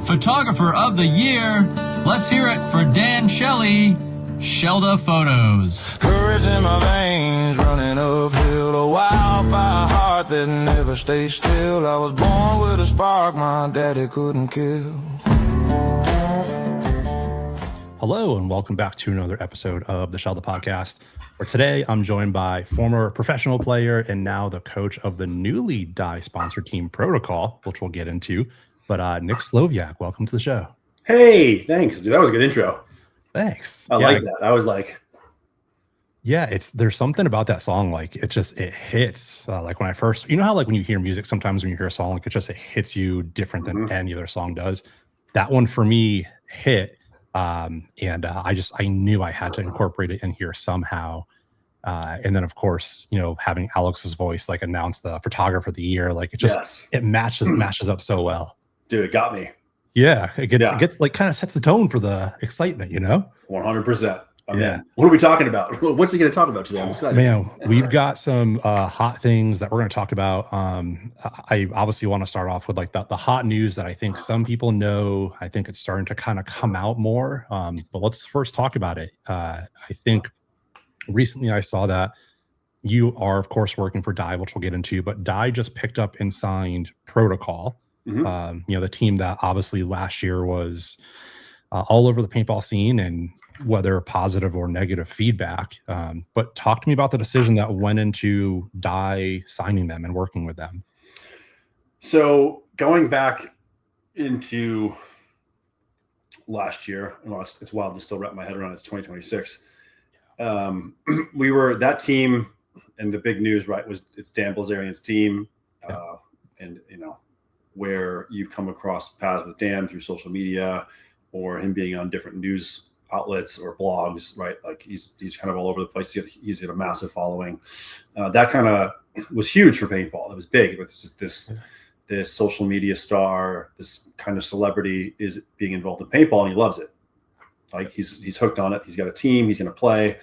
Photographer of the Year, let's hear it for Dan Shelley, Shellda Photos. Courage in my veins, running uphill, a wildfire heart that never stays still. I was born with a spark my daddy couldn't kill. Hello, and welcome back to another episode of the Shellda Podcast, where today I'm joined by former professional player and now the coach of the newly Dye sponsor team Protocol, which we'll get into. But Nick Slowiak, welcome to the show. Hey, thanks, dude. That was a good intro. Thanks. I like that. I was like, yeah, there's something about that song, like it hits. Like when I first, you know how like when you hear music, sometimes when you hear a song, like it hits you different than any other song does. That one for me hit, and I knew I had to incorporate it in here somehow. And then of course, you know, having Alex's voice like announce the photographer of the year, like it matches up so well. Dude, it got me. Yeah, it gets like kind of sets the tone for the excitement, you know? 100%. Man. What are we talking about? What's he going to talk about today? I'm excited. Man, we've got some hot things that we're going to talk about. I obviously want to start off with like the hot news that I think some people know. I think it's starting to kind of come out more. But let's first talk about it. I think recently I saw that you are, of course, working for Dye, which we'll get into, but Dye just picked up and signed Protocol. You know, the team that obviously last year was all over the paintball scene, and whether positive or negative feedback. But talk to me about the decision that went into Dye signing them and working with them. So going back into last year, it's wild to still wrap my head around. It's 2026. We were that team, and the big news, right, was it's Dan Blazarian's team, and you know, where you've come across paths with Dan through social media or him being on different news outlets or blogs, right? Like he's kind of all over the place. He's got a massive following. That kind of was huge for paintball. It was big. This social media star, this kind of celebrity is being involved in paintball, and he loves it. Like he's hooked on it. He's got a team. He's going to play.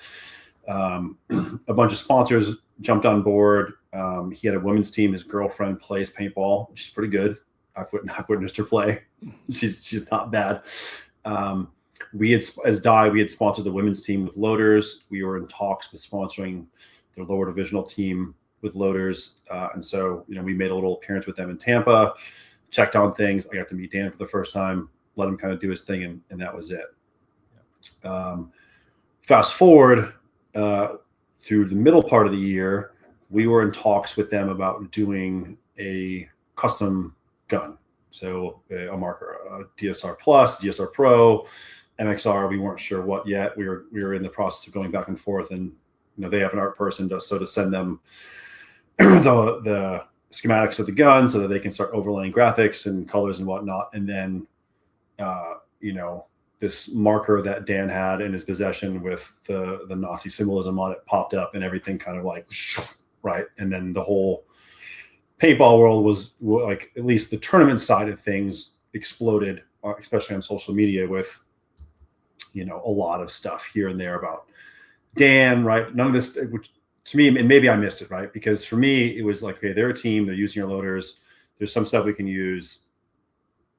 A bunch of sponsors jumped on board. He had a women's team. His girlfriend plays paintball, which is pretty good. I've witnessed her play. She's not bad. We had sponsored the women's team with Loaders. We were in talks with sponsoring their lower divisional team with Loaders. And so, you know, we made a little appearance with them in Tampa, checked on things. I got to meet Dan for the first time, let him kind of do his thing, and that was it. Fast forward through the middle part of the year, we were in talks with them about doing a custom gun. So a marker, a DSR Plus, DSR Pro, MXR. We weren't sure what yet. We were in the process of going back and forth, and you know, they have an art person to send them the schematics of the gun so that they can start overlaying graphics and colors and whatnot. And then you know, this marker that Dan had in his possession with the Nazi symbolism on it popped up, and everything kind of like right. And then the whole paintball world was like, at least the tournament side of things exploded, especially on social media with, you know, a lot of stuff here and there about Dan, right? None of this, which to me, and maybe I missed it, right? Because for me, it was like, okay, they're a team, they're using your loaders. There's some stuff we can use.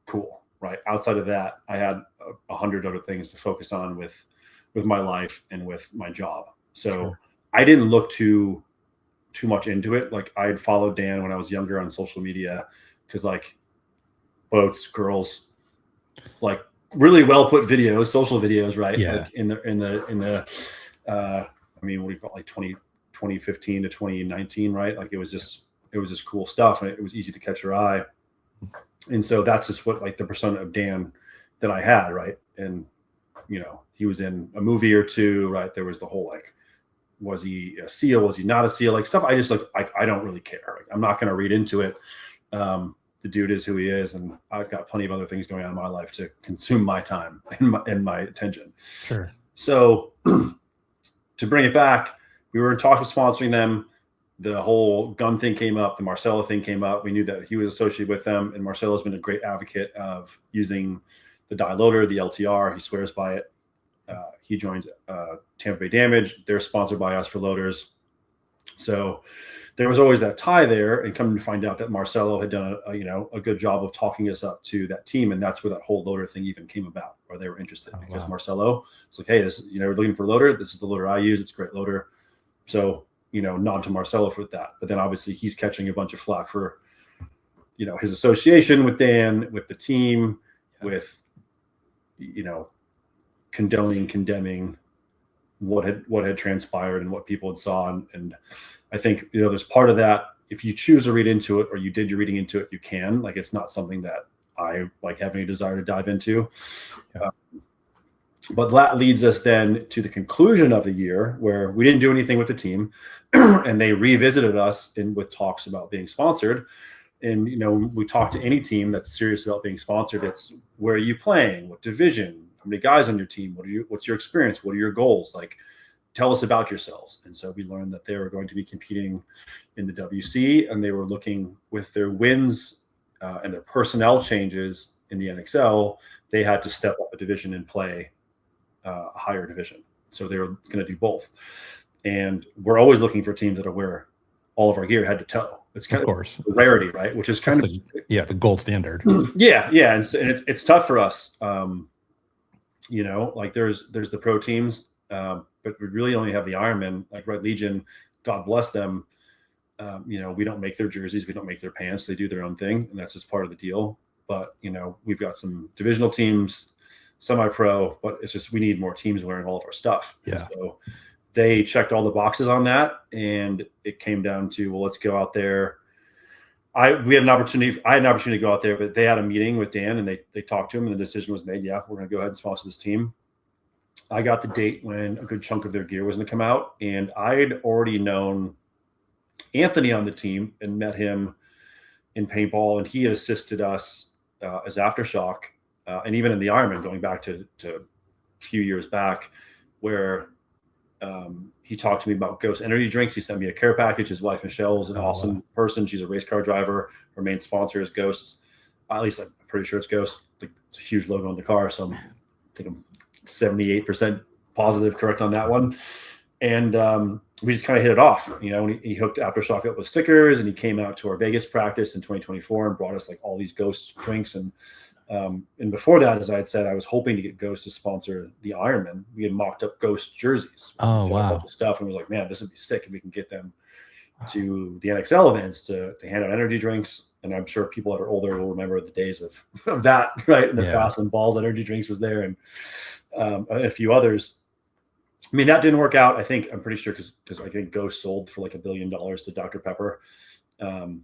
Cool, right? Outside of that, I had 100 other things to focus on with my life and with my job. So sure. I didn't look too much into it. Like I had followed Dan when I was younger on social media, because like boats, girls, like really well put videos, social videos, right? Yeah. Like in the I mean, what do you call it? Like 2015 to 2019, right? Like it was just cool stuff, and it was easy to catch your eye. And so that's just what like the persona of Dan that I had, right? And you know, he was in a movie or two, right? There was the whole like, was he a SEAL? Was he not a SEAL? Like stuff I just like, I don't really care. Like, I'm not going to read into it. The dude is who he is, and I've got plenty of other things going on in my life to consume my time and my attention. Sure. So to bring it back, we were in talk of sponsoring them. The whole gun thing came up. The Marcelo thing came up. We knew that he was associated with them, and Marcelo's been a great advocate of using the Dye loader, the LTR. He swears by it. He joins Tampa Bay Damage. They're sponsored by us for loaders. So there was always that tie there, and coming to find out that Marcelo had done a good job of talking us up to that team, and that's where that whole loader thing even came about, or they were interested because Marcelo was like, hey, this, we're looking for a loader. This is the loader I use. It's a great loader. So, nod to Marcelo for that. But then obviously he's catching a bunch of flack for, his association with Dan, with the team, with, condemning what had transpired and what people had saw. And I think, there's part of that. If you choose to read into it, or you did your reading into it, you can. Like, it's not something that I have any desire to dive into. Yeah. But that leads us then to the conclusion of the year, where we didn't do anything with the team, and they revisited us with talks about being sponsored. And we talk to any team that's serious about being sponsored. It's, where are you playing? What division? How many guys on your team? What's your experience? What are your goals? Like, tell us about yourselves. And so we learned that they were going to be competing in the WC, and they were looking, with their wins and their personnel changes in the NXL, they had to step up a division and play a higher division. So they were going to do both. And we're always looking for teams that are wear all of our gear head to toe. It's kind of a rarity, right? Which is kind of the gold standard. Yeah. And it's tough for us. Like there's the pro teams, but we really only have the Ironmen, like Red Legion, God bless them. We don't make their jerseys, we don't make their pants. They do their own thing, and that's just part of the deal. But we've got some divisional teams, semi-pro, but it's just, we need more teams wearing all of our stuff. Yeah. And so they checked all the boxes on that, and it came down to, well, let's go out there. I had an opportunity to go out there, but they had a meeting with Dan, and they talked to him, and the decision was made. Yeah, we're going to go ahead and sponsor this team. I got the date when a good chunk of their gear was going to come out, and I'd already known Anthony on the team and met him in paintball, and he had assisted us as Aftershock, and even in the Ironman, going back to a few years back, where he talked to me about Ghost energy drinks. He sent me a care package. His wife, Michelle, is an awesome person. She's a race car driver. Her main sponsor is Ghost. At least I'm pretty sure it's Ghost. It's a huge logo on the car. So I think I'm 78% positive correct on that one. And we just kind of hit it off, and he hooked Aftershock up with stickers, and he came out to our Vegas practice in 2024 and brought us like all these Ghost drinks. And before that, as I had said, I was hoping to get Ghost to sponsor the Ironman. We had mocked up Ghost jerseys. Oh, wow. Stuff, and was like, man, this would be sick if we can get them to the NXL events to hand out energy drinks. And I'm sure people that are older will remember the days of that, right? In the past, when Balls Energy Drinks was there, and a few others. I mean, that didn't work out. I'm pretty sure because I think Ghost sold for like $1 billion to Dr. Pepper. And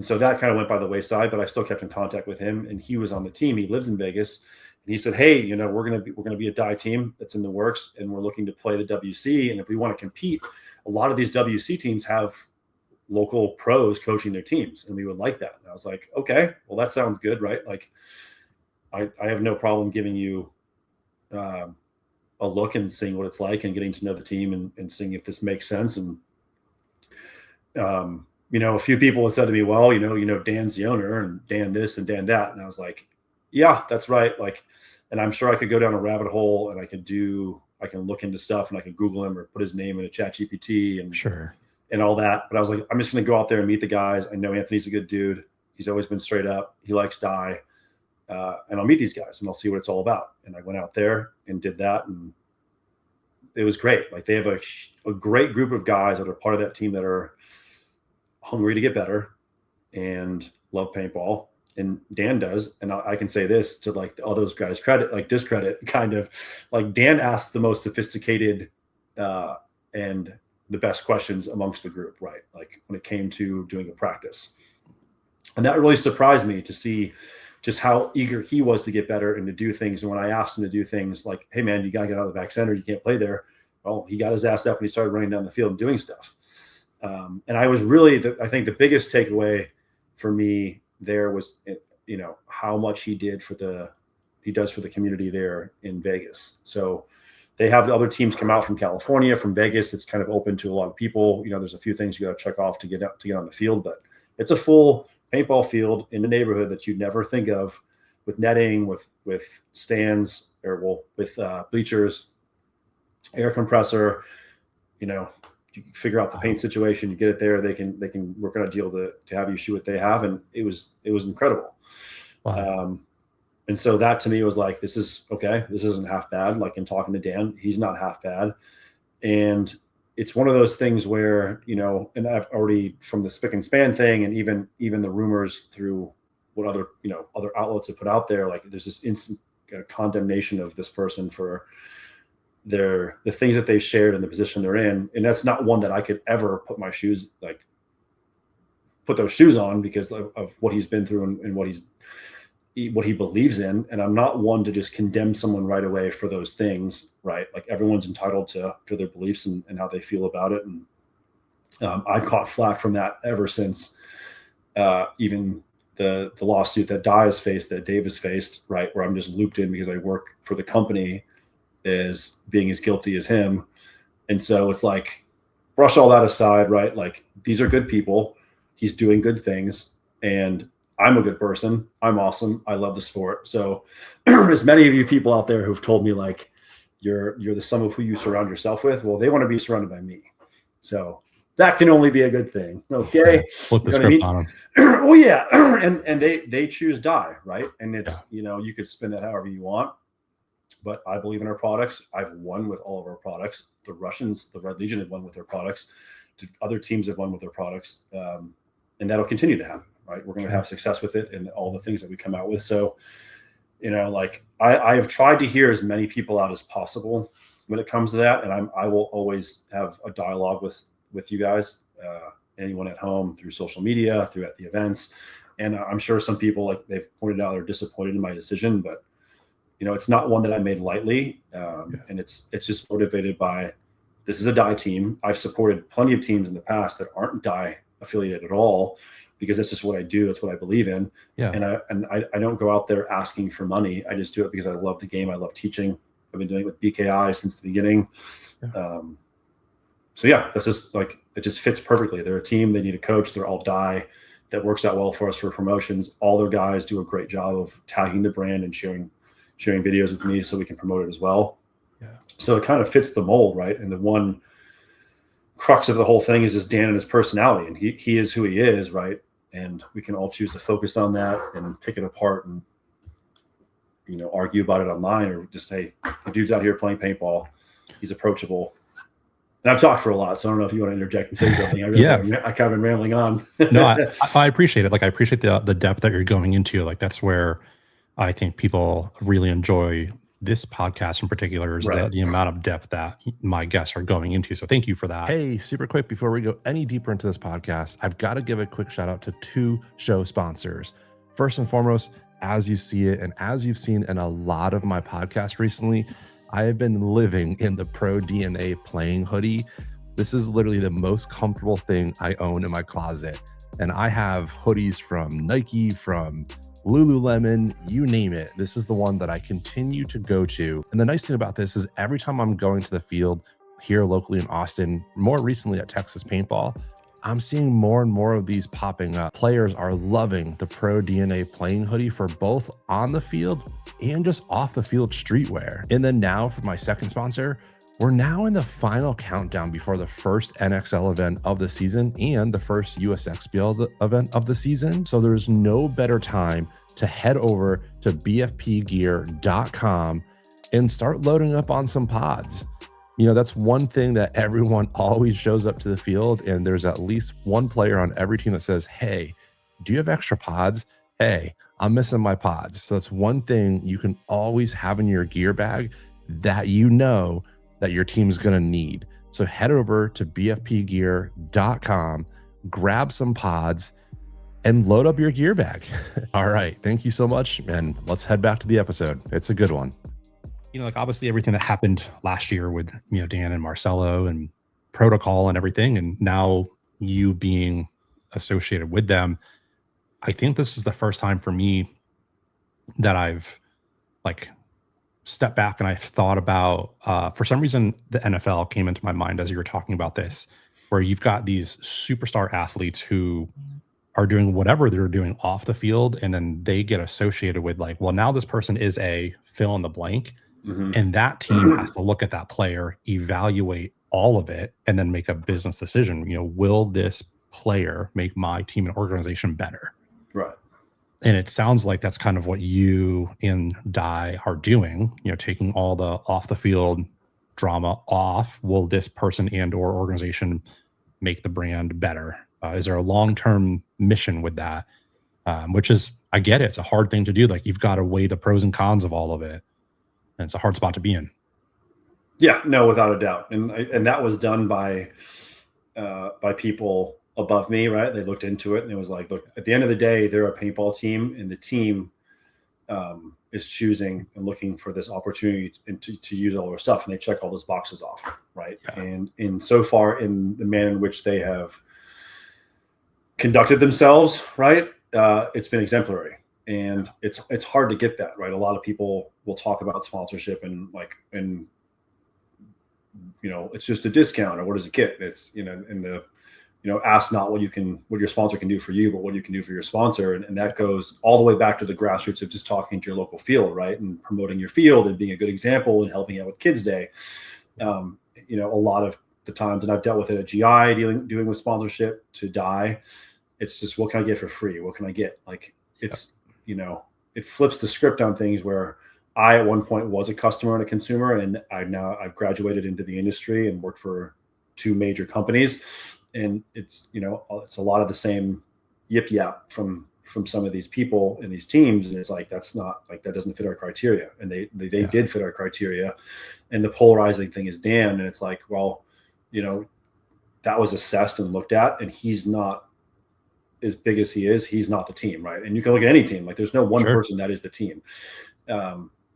so that kind of went by the wayside, but I still kept in contact with him, and he was on the team. He lives in Vegas, and he said, hey, we're going to be a die team that's in the works, and we're looking to play the WC. And if we want to compete, a lot of these WC teams have local pros coaching their teams, and we would like that. And I was like, okay, well, that sounds good, right? Like, I have no problem giving you a look and seeing what it's like, and getting to know the team, and seeing if this makes sense. And a few people have said to me, well, Dan's the owner, and Dan this and Dan that. And I was like, yeah, that's right. Like, and I'm sure I could go down a rabbit hole, and I can look into stuff, and I can Google him or put his name in a ChatGPT and sure, and all that. But I was like, I'm just going to go out there and meet the guys. I know Anthony's a good dude. He's always been straight up. He likes die. And I'll meet these guys, and I'll see what it's all about. And I went out there and did that, and it was great. Like, they have a great group of guys that are part of that team that are hungry to get better and love paintball, and Dan does. And I can say this to like all those guys discredit kind of, like, Dan asked the most sophisticated and the best questions amongst the group, right? Like, when it came to doing a practice. And that really surprised me to see just how eager he was to get better and to do things. And when I asked him to do things like, hey man, you got to get out of the back center, you can't play there. Well, he got his ass up and he started running down the field and doing stuff. And I was really, I think the biggest takeaway for me there was, how much he does for the community there in Vegas. So they have the other teams come out from California, from Vegas. That's kind of open to a lot of people. There's a few things you got to check off to get on the field, but it's a full paintball field in the neighborhood that you'd never think of, with netting, with stands, with bleachers, air compressor. You you figure out the paint situation, you get it there, they can work on a deal to have you shoot what they have. And it was incredible. Wow. And so that to me was like, this is okay. This isn't half bad. Like in talking to Dan, he's not half bad. And it's one of those things where, and I've already, from the spick and span thing, and even the rumors through what other outlets have put out there, like there's this instant condemnation of this person for the things that they've shared and the position they're in. And that's not one that I could ever put those shoes on because of what he's been through and what he believes in. And I'm not one to just condemn someone right away for those things, right? Like everyone's entitled to their beliefs and how they feel about it. And I've caught flack from that ever since even the lawsuit that that Dave has faced, right? Where I'm just looped in because I work for the company as being as guilty as him. And so it's like, brush all that aside, right? Like these are good people. He's doing good things and I'm a good person. I'm awesome. I love the sport. So as many of you people out there who've told me like, you're the sum of who you surround yourself with. Well, they want to be surrounded by me. So that can only be a good thing. Okay. Flip the script on them. Oh yeah. And they choose die. Right. And it's, you could spin that however you want, but I believe in our products. I've won with all of our products. The Russians, the Red Legion have won with their products. Other teams have won with their products. And that'll continue to happen. Right. We're going to have success with it and all the things that we come out with. So, like I have tried to hear as many people out as possible when it comes to that. And I will always have a dialogue with you guys, anyone at home through social media, through at the events. And I'm sure some people, like they've pointed out, are disappointed in my decision, but it's not one that I made lightly. And it's just motivated by, this is a die team. I've supported plenty of teams in the past that aren't die affiliated at all, because that's just what I do. That's what I believe in. Yeah. And I don't go out there asking for money. I just do it because I love the game. I love teaching. I've been doing it with BKI since the beginning. Yeah. So yeah, that's just like, it just fits perfectly. They're a team. They need a coach. They're all die. That works out well for us for promotions. All their guys do a great job of tagging the brand and sharing videos with me so we can promote it as well. Yeah. So it kind of fits the mold, right? And the one crux of the whole thing is just Dan and his personality, and he is who he is, right? And we can all choose to focus on that and pick it apart and argue about it online, or just say the dude's out here playing paintball, he's approachable. And I've talked for a lot, so I don't know if you want to interject and say something. I kind of been rambling on. No, I appreciate it. Like I appreciate the depth that you're going into. Like that's where I think people really enjoy this podcast in particular, is the amount of depth that my guests are going into. So thank you for that. Hey, super quick, before we go any deeper into this podcast, I've got to give a quick shout out to 2 show sponsors. First and foremost, as you see it, and as you've seen in a lot of my podcasts recently, I have been living in the Pro DNA playing hoodie. This is literally the most comfortable thing I own in my closet. And I have hoodies from Nike, from Lululemon, you name it. This is the one that I continue to go to. And the nice thing about this is every time I'm going to the field here locally in Austin, more recently at Texas Paintball, I'm seeing more and more of these popping up. Players are loving the Pro DNA playing hoodie for both on the field and just off the field streetwear. And then now for my second sponsor, we're now in the final countdown before the first NXL event of the season and the first USXBL event of the season. So there's no better time to head over to bfpgear.com and start loading up on some pods. That's one thing that everyone always shows up to the field, and there's at least one player on every team that says, hey, do you have extra pods? Hey, I'm missing my pods. So that's one thing you can always have in your gear bag that that your team's going to need. So head over to bfpgear.com, grab some pods, and load up your gear bag. All right. Thank you so much. And let's head back to the episode. It's a good one. Obviously everything that happened last year with, Dan and Marcelo and protocol and everything, and now you being associated with them, I think this is the first time for me that I've stepped back and I've thought about, for some reason, the NFL came into my mind as you were talking about this, where you've got these superstar athletes who are doing whatever they're doing off the field, and then they get associated with now this person is a fill in the blank. Mm-hmm. And that team has to look at that player, evaluate all of it and then make a business decision. Will this player make my team and organization better? Right. And it sounds like that's kind of what you and Di are doing, taking all the off the field drama off. Will this person and or organization make the brand better? Is there a long-term mission with that? Which is, I get it. It's a hard thing to do. Like, you've got to weigh the pros and cons of all of it. And it's a hard spot to be in. Yeah, no, without a doubt. And that was done by people above me, right? They looked into it and it was like, look, at the end of the day, they're a paintball team, and the team is choosing and looking for this opportunity to use all their stuff, and they check all those boxes off, right? Yeah. And in so far in the manner in which they have conducted themselves, right, it's been exemplary. And it's hard to get that, right? A lot of people will talk about sponsorship and it's just a discount, or what does it get? It's in the ask not what your sponsor can do for you, but what you can do for your sponsor. And that goes all the way back to the grassroots of just talking to your local field, right? And promoting your field and being a good example and helping out with Kids Day. A lot of the times, and I've dealt with it at GI, doing with sponsorship, to Di, it's just, what can I get for free? What can I get? Like, it's, it flips the script on things where I, at one point, was a customer and a consumer, and I've graduated into the industry and worked for 2 major companies. And it's, it's a lot of the same yip yap from some of these people and these teams. And it's like, that's not, like, that doesn't fit our criteria. And they did fit our criteria. And the polarizing thing is Dan. And it's like, well, that was assessed and looked at, and he's not as big as he is. He's not the team, right? And you can look at any team. Like, there's no one person that is the team.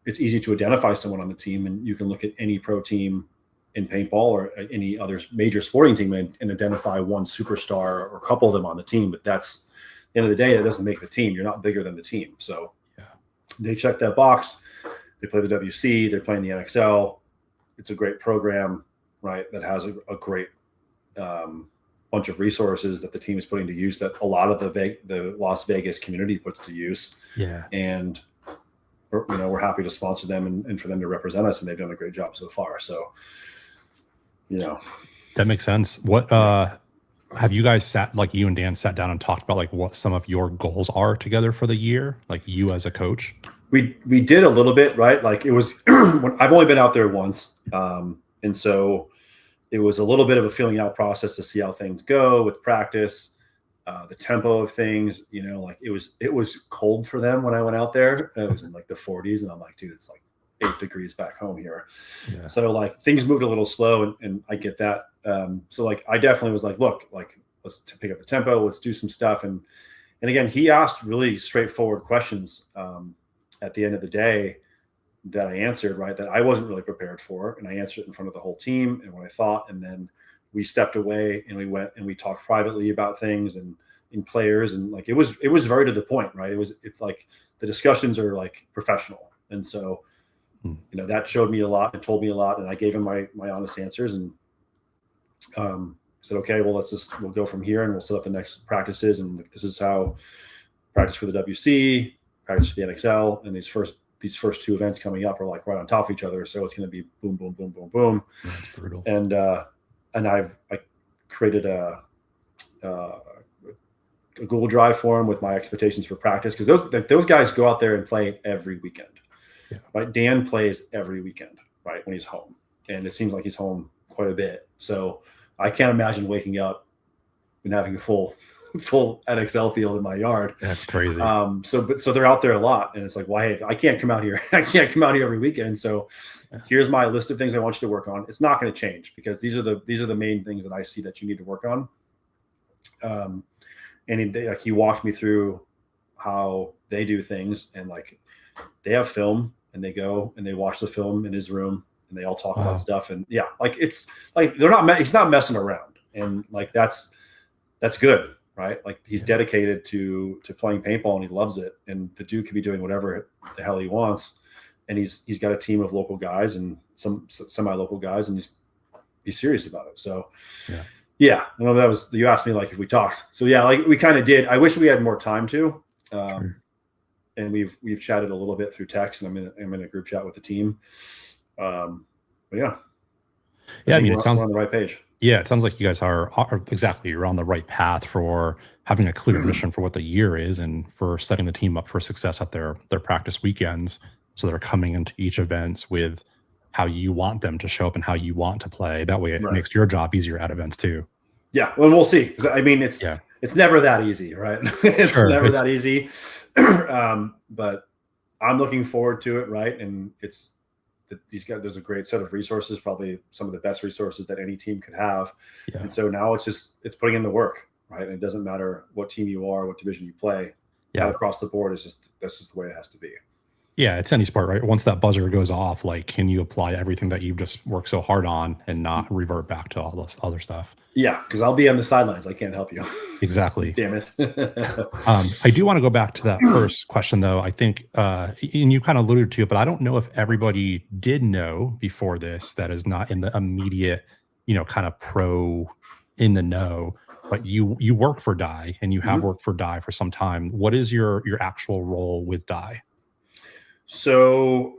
It's easy to identify someone on the team, and you can look at any pro team in paintball or any other major sporting team and identify one superstar or a couple of them on the team. But that's, at the end of the day, that doesn't make the team. You're not bigger than the team. So they check that box. They play the WC. They're playing the NXL. It's a great program, right? That has a great bunch of resources that the team is putting to use, that a lot of the Las Vegas community puts to use. Yeah. And we're happy to sponsor them and for them to represent us, and they've done a great job so far. So, that makes sense. What have you guys you and Dan sat down and talked about, like, what some of your goals are together for the year? Like, you as a coach? We did a little bit, right? Like, it was, I've only been out there once. And so it was a little bit of a feeling out process to see how things go with practice, the tempo of things, like, it was cold for them when I went out there. It was in like the 40s, and I'm like, dude, it's like 8 degrees back home here. Yeah. So, like, things moved a little slow, and I get that. So, like, I definitely was like, look, like, let's pick up the tempo, let's do some stuff. And again, he asked really straightforward questions at the end of the day that I answered, right, that I wasn't really prepared for. And I answered it in front of the whole team and what I thought. And then we stepped away and we went and we talked privately about things and in players. And, like, it was very to the point, right? It's like the discussions are, like, professional. And so, that showed me a lot and told me a lot. And I gave him my honest answers, and said, okay, well, we'll go from here and we'll set up the next practices. And this is how practice for the WC, practice for the NXL. And these first 2 events coming up are, like, right on top of each other. So it's going to be boom, boom, boom, boom, boom. That's brutal. And I created a Google Drive for him with my expectations for practice. Cause those guys go out there and play every weekend, right? Dan plays every weekend, right, when he's home. And it seems like he's home quite a bit. So I can't imagine waking up and having a full NXL field in my yard. That's crazy. So they're out there a lot, and it's like, why? I can't come out here. I can't come out here every weekend. So here's my list of things I want you to work on. It's not going to change, because these are the main things that I see that you need to work on. And he walked me through how they do things, and, like, they have film, and they go and they watch the film in his room, and they all talk about stuff. And like, it's like, he's not messing around. And, like, that's good. Right. Like, he's dedicated to playing paintball, and he loves it. And the dude could be doing whatever the hell he wants. And he's got a team of local guys and some semi-local guys, and he's serious about it. So I know you asked me, like, if we talked. So like, we kind of did. I wish we had more time to, and we've chatted a little bit through text, and I'm in a group chat with the team. But yeah. Yeah, I mean, we're on the right page. yeah, it sounds like you guys are exactly, you're on the right path for having a clear mission for what the year is and for setting the team up for success at their practice weekends. So they're coming into each events with how you want them to show up and how you want to play. That way it Right. makes your job easier at events too. Yeah, well, we'll see. 'Cause, I mean, it's never that easy, right? It's Sure, never that easy. But I'm looking forward to it, right? And it's these guys. There's a great set of resources, probably some of the best resources that any team could have. Yeah. And so now it's putting in the work, right? And it doesn't matter what team you are, what division you play. Yeah. Across the board, that's just the way it has to be. Yeah, it's any sport, right? Once that buzzer goes off, like, can you apply everything that you've just worked so hard on and not revert back to all this other stuff? Yeah, because I'll be on the sidelines. I can't help you. Exactly. Damn it. I do want to go back to that first question, though. I think, and you kind of alluded to it, but I don't know if everybody did know before this that is not in the immediate, kind of pro in the know. But you work for Dye, and you have worked for Dye for some time. What is your actual role with Dye? So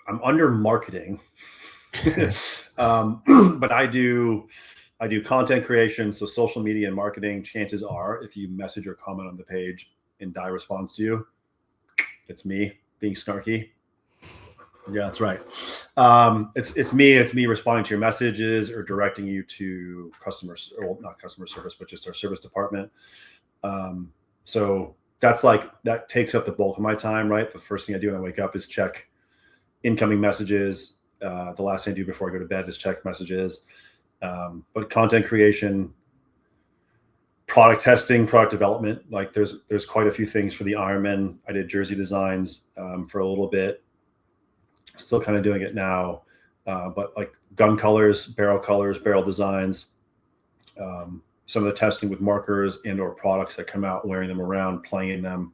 I'm under marketing, but I do content creation. So social media and marketing, chances are if you message or comment on the page and Dye responds to you, it's me being snarky. Yeah, that's right. It's me responding to your messages or directing you to customers, or not customer service, but just our service department. So that takes up the bulk of my time, right? The first thing I do when I wake up is check incoming messages. The last thing I do before I go to bed is check messages. But content creation, product testing, product development, like there's quite a few things for the Ironman. I did jersey designs for a little bit. Still kind of doing it now. But like gun colors, barrel designs, some of the testing with markers and or products that come out, wearing them around, playing in them.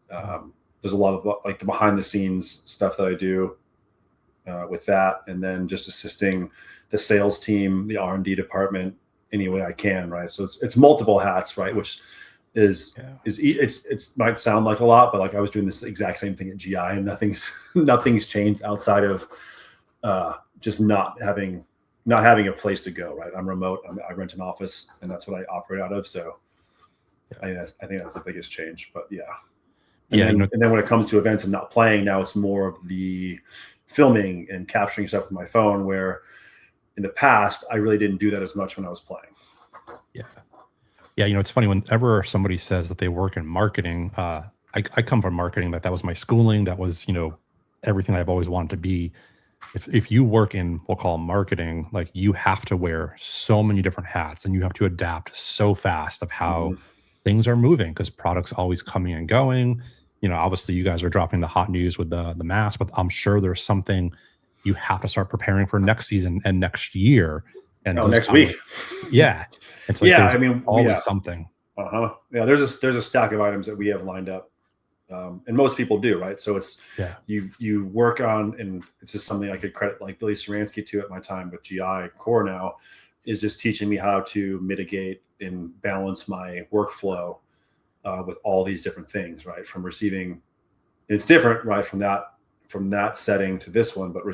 There's a lot of like the behind the scenes stuff that I do with that. And then just assisting the sales team, the R&D department, any way I can. Right. So it's multiple hats, right. Which it's might sound like a lot, but like I was doing this exact same thing at GI, and nothing's changed outside of just not having a place to go. Right. I'm remote. I rent an office, and that's what I operate out of. So I think that's the biggest change. But yeah. And then when it comes to events and not playing, now it's more of the filming and capturing stuff with my phone, where in the past I really didn't do that as much when I was playing. Yeah. Yeah, it's funny whenever somebody says that they work in marketing. I come from marketing. That was my schooling. That was everything I've always wanted to be. If you work in, we'll call marketing, like you have to wear so many different hats, and you have to adapt so fast of how things are moving, because products always coming and going. Obviously you guys are dropping the hot news with the mask, but I'm sure there's something you have to start preparing for next season and next year. And next week. Yeah. It's like, I mean, always something. Yeah. There's a stack of items that we have lined up. And most people do, right? So it's, you work on, and it's just something I could credit like Billy Saransky to at my time with GI Core now, is just teaching me how to mitigate and balance my workflow with all these different things, right? From receiving, it's different, right? From that setting to this one, but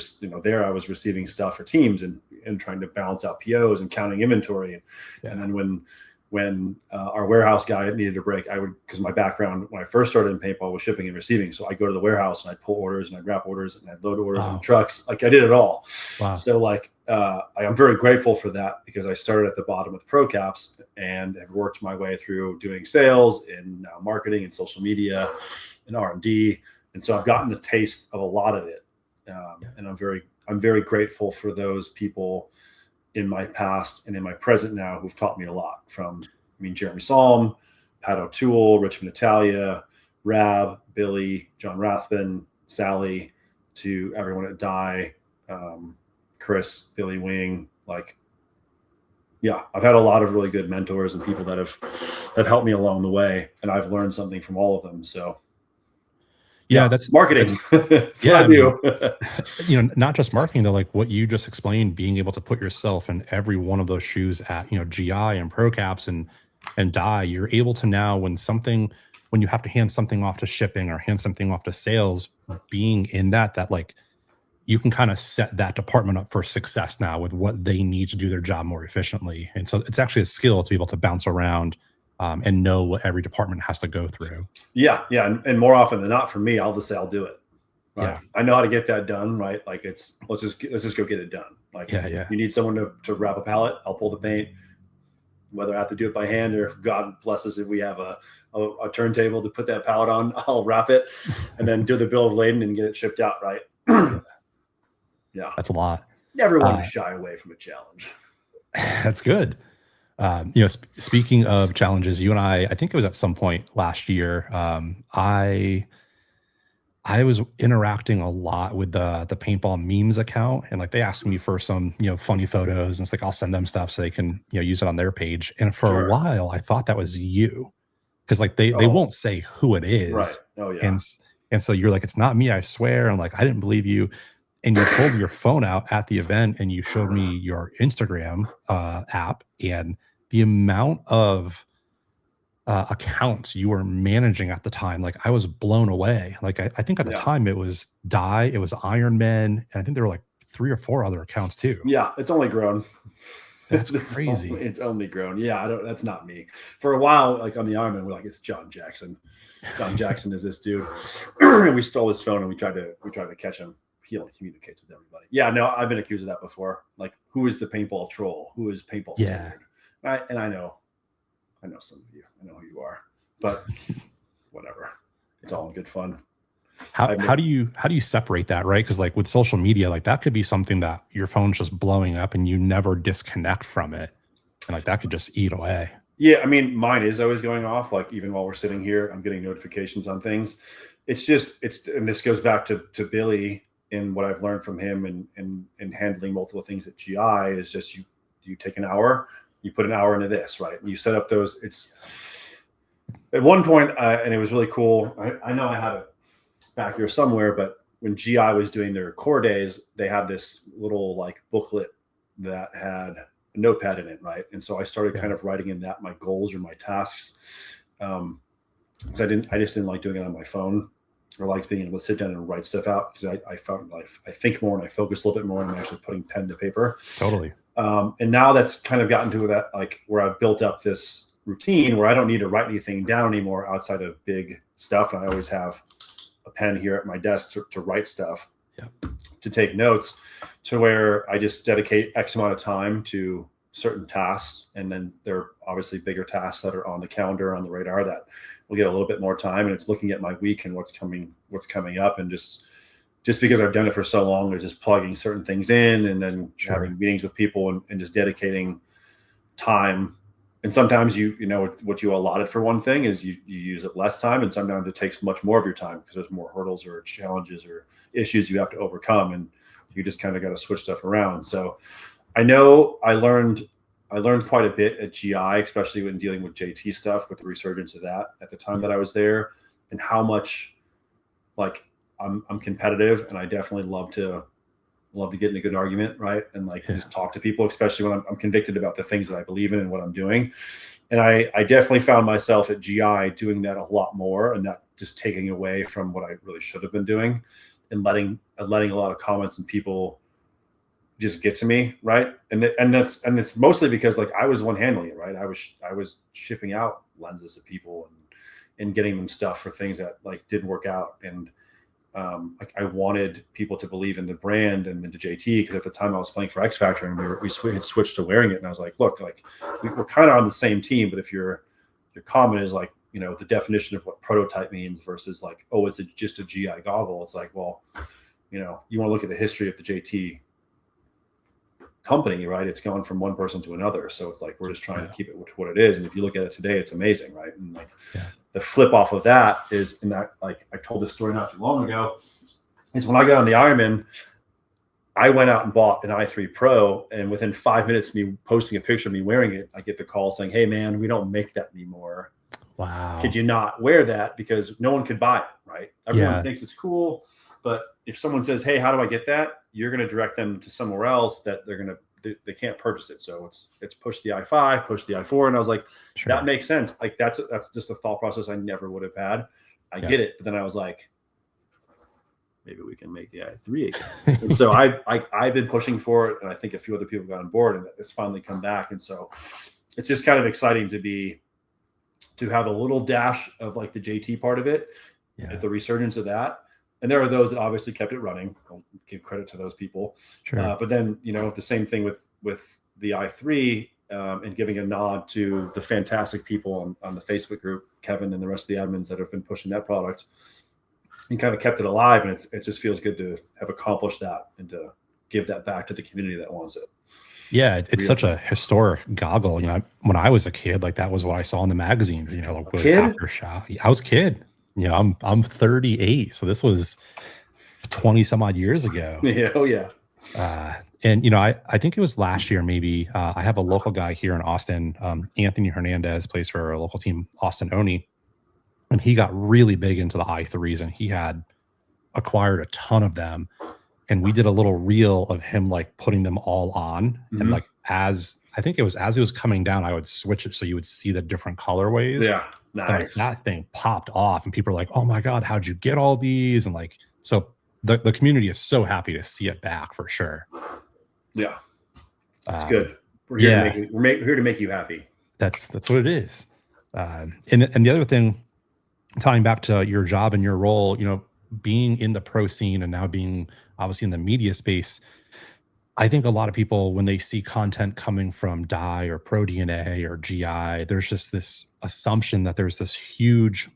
there I was receiving stuff for teams and trying to balance out POs and counting inventory. And then when our warehouse guy needed a break, because my background when I first started in paintball was shipping and receiving. So I'd go to the warehouse and I'd pull orders and I'd wrap orders and I'd load orders on trucks. Like I did it all. Wow. So like I'm very grateful for that, because I started at the bottom with Pro Caps and have worked my way through doing sales and now marketing and social media and R&D. And so I've gotten a taste of a lot of it. And I'm very grateful for those people in my past and in my present now who've taught me a lot, from, Jeremy Salm, Pat O'Toole, Richmond Italia, Rab, Billy, John Rathbun, Sally, to everyone at Dye, Chris, Billy Wing. Like, yeah, I've had a lot of really good mentors and people that have helped me along the way, and I've learned something from all of them. So yeah, that's marketing. That's what I do. Not just marketing, though, like what you just explained, being able to put yourself in every one of those shoes at, GI and Pro Caps and Dye, you're able to now, when you have to hand something off to shipping or hand something off to sales, being in that like you can kind of set that department up for success now with what they need to do their job more efficiently. And so it's actually a skill to be able to bounce around and know what every department has to go through. Yeah. And more often than not, for me, I'll just say I'll do it. Right? Yeah. I know how to get that done, right? Like let's just go get it done. Like Yeah. you need someone to wrap a pallet, I'll pull the paint. Whether I have to do it by hand or if God bless us if we have a turntable to put that pallet on, I'll wrap it and then do the bill of lading and get it shipped out, right? Yeah. That's a lot. Never want to shy away from a challenge. That's good. Speaking of challenges, you and I think it was at some point last year, I was interacting a lot with the Paintball memes account, and like they asked me for some, funny photos, and it's like I'll send them stuff so they can, use it on their page. And for a while, I thought that was you, because like they won't say who it is, right? Oh yeah. And so you're like, it's not me, I swear. And like I didn't believe you, and you pulled your phone out at the event and you showed me your Instagram app, and the amount of accounts you were managing at the time, like I was blown away. Like I think at the time it was Die, it was Iron Man, and I think there were like 3 or 4 other accounts too. Yeah, it's only grown. That's crazy. It's only grown. Yeah, that's not me. For a while, like on the Iron Man, we're like, it's John Jackson. John Jackson is this dude. And we stole his phone and we tried to catch him. He only communicates with everybody. Yeah, no, I've been accused of that before. Like, who is the paintball troll? Who is paintball standard? And I know some of you. I know who you are, but whatever. It's all in good fun. How do you separate that, right? Because like with social media, like that could be something that your phone's just blowing up and you never disconnect from it, and like that could just eat away. Yeah, I mean, mine is always going off. Like even while we're sitting here, I'm getting notifications on things. And this goes back to Billy and what I've learned from him and handling multiple things at GI is just you take an hour. You put an hour into this, right? And you set up those. It's at one point, and it was really cool. I know I have it back here somewhere, but when GI was doing their core days, they had this little like booklet that had a notepad in it, right? And so I started kind of writing in that my goals or my tasks, because I just didn't like doing it on my phone. I liked being able to sit down and write stuff out because I found I think more and I focus a little bit more and I'm actually putting pen to paper. Totally. And now that's kind of gotten to that, like where I've built up this routine where I don't need to write anything down anymore outside of big stuff. And I always have a pen here at my desk to write stuff, to take notes, to where I just dedicate X amount of time to certain tasks. And then there are obviously bigger tasks that are on the calendar, on the radar that will get a little bit more time. And it's looking at my week and what's coming up, and just because I've done it for so long, is just plugging certain things in and then having meetings with people and just dedicating time. And sometimes you know what you allotted for one thing is you use it less time, and sometimes it takes much more of your time because there's more hurdles or challenges or issues you have to overcome, and you just kind of got to switch stuff around. So I know I learned quite a bit at GI, especially when dealing with JT stuff, with the resurgence of that at the time that I was there, and how much like I'm competitive, and I definitely love to get in a good argument, right? And just talk to people, especially when I'm convicted about the things that I believe in and what I'm doing. And I definitely found myself at GI doing that a lot more, and that just taking away from what I really should have been doing, and letting a lot of comments and people just get to me, right? And it's mostly because like I was the one handling it, right? I was shipping out lenses to people and getting them stuff for things that like didn't work out, and I wanted people to believe in the brand and the JT, because at the time I was playing for X Factor and we had switched to wearing it, and I was like, look, like we're kind of on the same team, but if your comment is like, the definition of what prototype means versus like, oh, it's just a GI goggle, it's like, well, you want to look at the history of the JT company, right? It's gone from one person to another, so it's like we're just trying to keep it what it is. And if you look at it today, it's amazing, right? And like the flip off of that is, in that, like I told this story not too long ago, is when I got on the Ironman, I went out and bought an i3 Pro, and within 5 minutes of me posting a picture of me wearing it, I get the call saying, hey man, we don't make that anymore. Wow. Could you not wear that? Because no one could buy it, right? Everyone thinks it's cool, but if someone says, hey, how do I get that? You're going to direct them to somewhere else that they can't purchase it. So it's push the i5, push the i4. And I was like, that makes sense. Like that's just a thought process I never would have had. I get it. But then I was like, maybe we can make the i3 again. And so I've been pushing for it, and I think a few other people got on board, and it's finally come back. And so it's just kind of exciting to have a little dash of like the JT part of it, the resurgence of that. And there are those that obviously kept it running. I'll give credit to those people. Sure. But then, the same thing with the i3, and giving a nod to the fantastic people on the Facebook group, Kevin and the rest of the admins that have been pushing that product and kind of kept it alive. And it just feels good to have accomplished that and to give that back to the community that wants it. Yeah, it's such a historic goggle. When I was a kid, like that was what I saw in the magazines. Like with Aftershock. I was a kid. I'm 38, so this was 20 some odd years ago. Yeah, oh yeah. And I think it was last year maybe. I have a local guy here in Austin, Anthony Hernandez, plays for a local team, Austin Oni, and he got really big into the i3s, and he had acquired a ton of them. And we did a little reel of him like putting them all on, and like as it was coming down, I would switch it so you would see the different colorways. Yeah, nice. That thing popped off, and people are like, "Oh my god, how'd you get all these?" And like, so the community is so happy to see it back for sure. Yeah, that's good. We're here we're here to make you happy. That's what it is. And the other thing, tying back to your job and your role, being in the pro scene and now being obviously in the media space, I think a lot of people, when they see content coming from Dye or Pro DNA or GI, there's just this assumption that there's this huge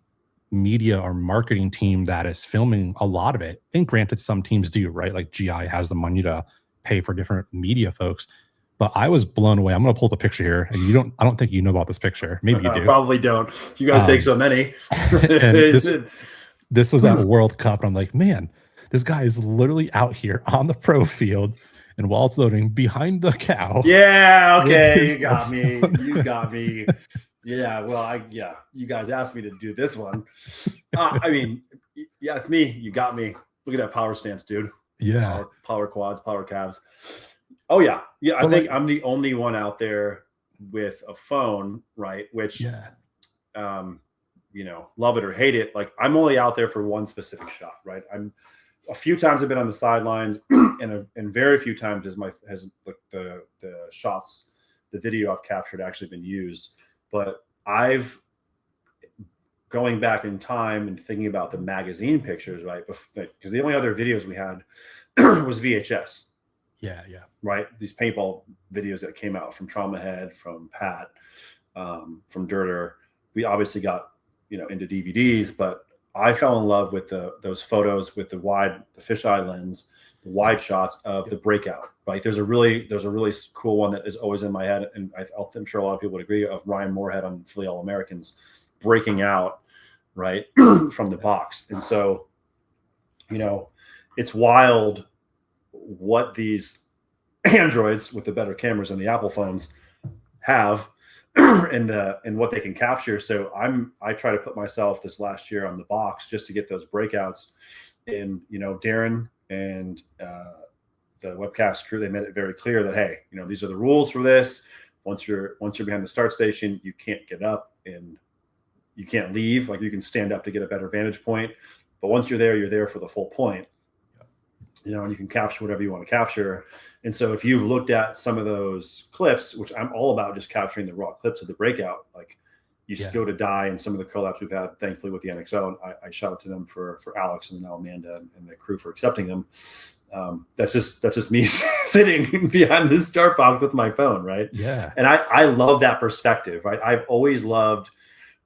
media or marketing team that is filming a lot of it. And granted, some teams do, right? Like GI has the money to pay for different media folks. But I was blown away. I'm going to pull up a picture here, and I don't think you know about this picture. Maybe you do. Probably don't. You guys take so many. And this was at World Cup. And I'm like, man, this guy is literally out here on the pro field, and while it's loading, behind the cow. Yeah, okay, you got me. You got me. Yeah, well, you guys asked me to do this one. It's me. You got me. Look at that power stance, dude. Yeah. Power quads, power calves. Oh, yeah. Yeah, I think I'm the only one out there with a phone, right? Which, love it or hate it. Like, I'm only out there for one specific shot, right? A few times I've been on the sidelines, and very few times has the shots, the video I've captured actually been used. But going back in time and thinking about the magazine pictures, right? Because the only other videos we had was VHS. Yeah. Right. These paintball videos that came out from Trauma Head, from Pat, from Dirter. We obviously got, into DVDs, but I fell in love with those photos with the fisheye lens, the wide shots of the breakout. Right. There's a really cool one that is always in my head, and I'm sure a lot of people would agree, of Ryan Moorhead on Philly All-Americans breaking out, right, from the box. And so, it's wild what these Androids with the better cameras than the Apple phones have and what they can capture. So I try to put myself this last year on the box just to get those breakouts. And Darren and the webcast crew, they made it very clear that, hey, these are the rules for this. Once you're behind the start station, you can't get up and you can't leave. Like, you can stand up to get a better vantage point, but once you're there for the full point. And you can capture whatever you want to capture. And so if you've looked at some of those clips, which I'm all about just capturing the raw clips of the breakout, like you go to Dye and some of the collabs we've had, thankfully, with the NXO, and I shout out to them for Alex and now Amanda and the crew for accepting them. That's just me sitting behind the start box with my phone, right? Yeah. And I love that perspective, right? I've always loved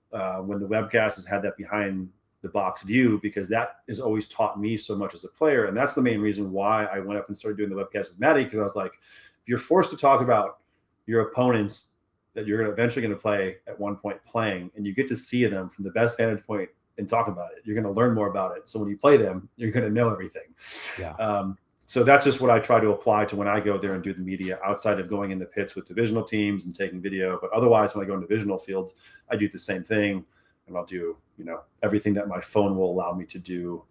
when the webcast has had that behind the box view, because that has always taught me so much as a player. And that's the main reason why I went up and started doing the webcast with Maddie, because I was like, if you're forced to talk about your opponents that you're eventually going to play at one point playing, and you get to see them from the best vantage point and talk about it, you're going to learn more about it. So when you play them, you're going to know everything. Yeah. So that's just what I try to apply to when I go there and do the media, outside of going in the pits with divisional teams and taking video. But otherwise, when I go in divisional fields, I do the same thing. And I'll do, everything that my phone will allow me to do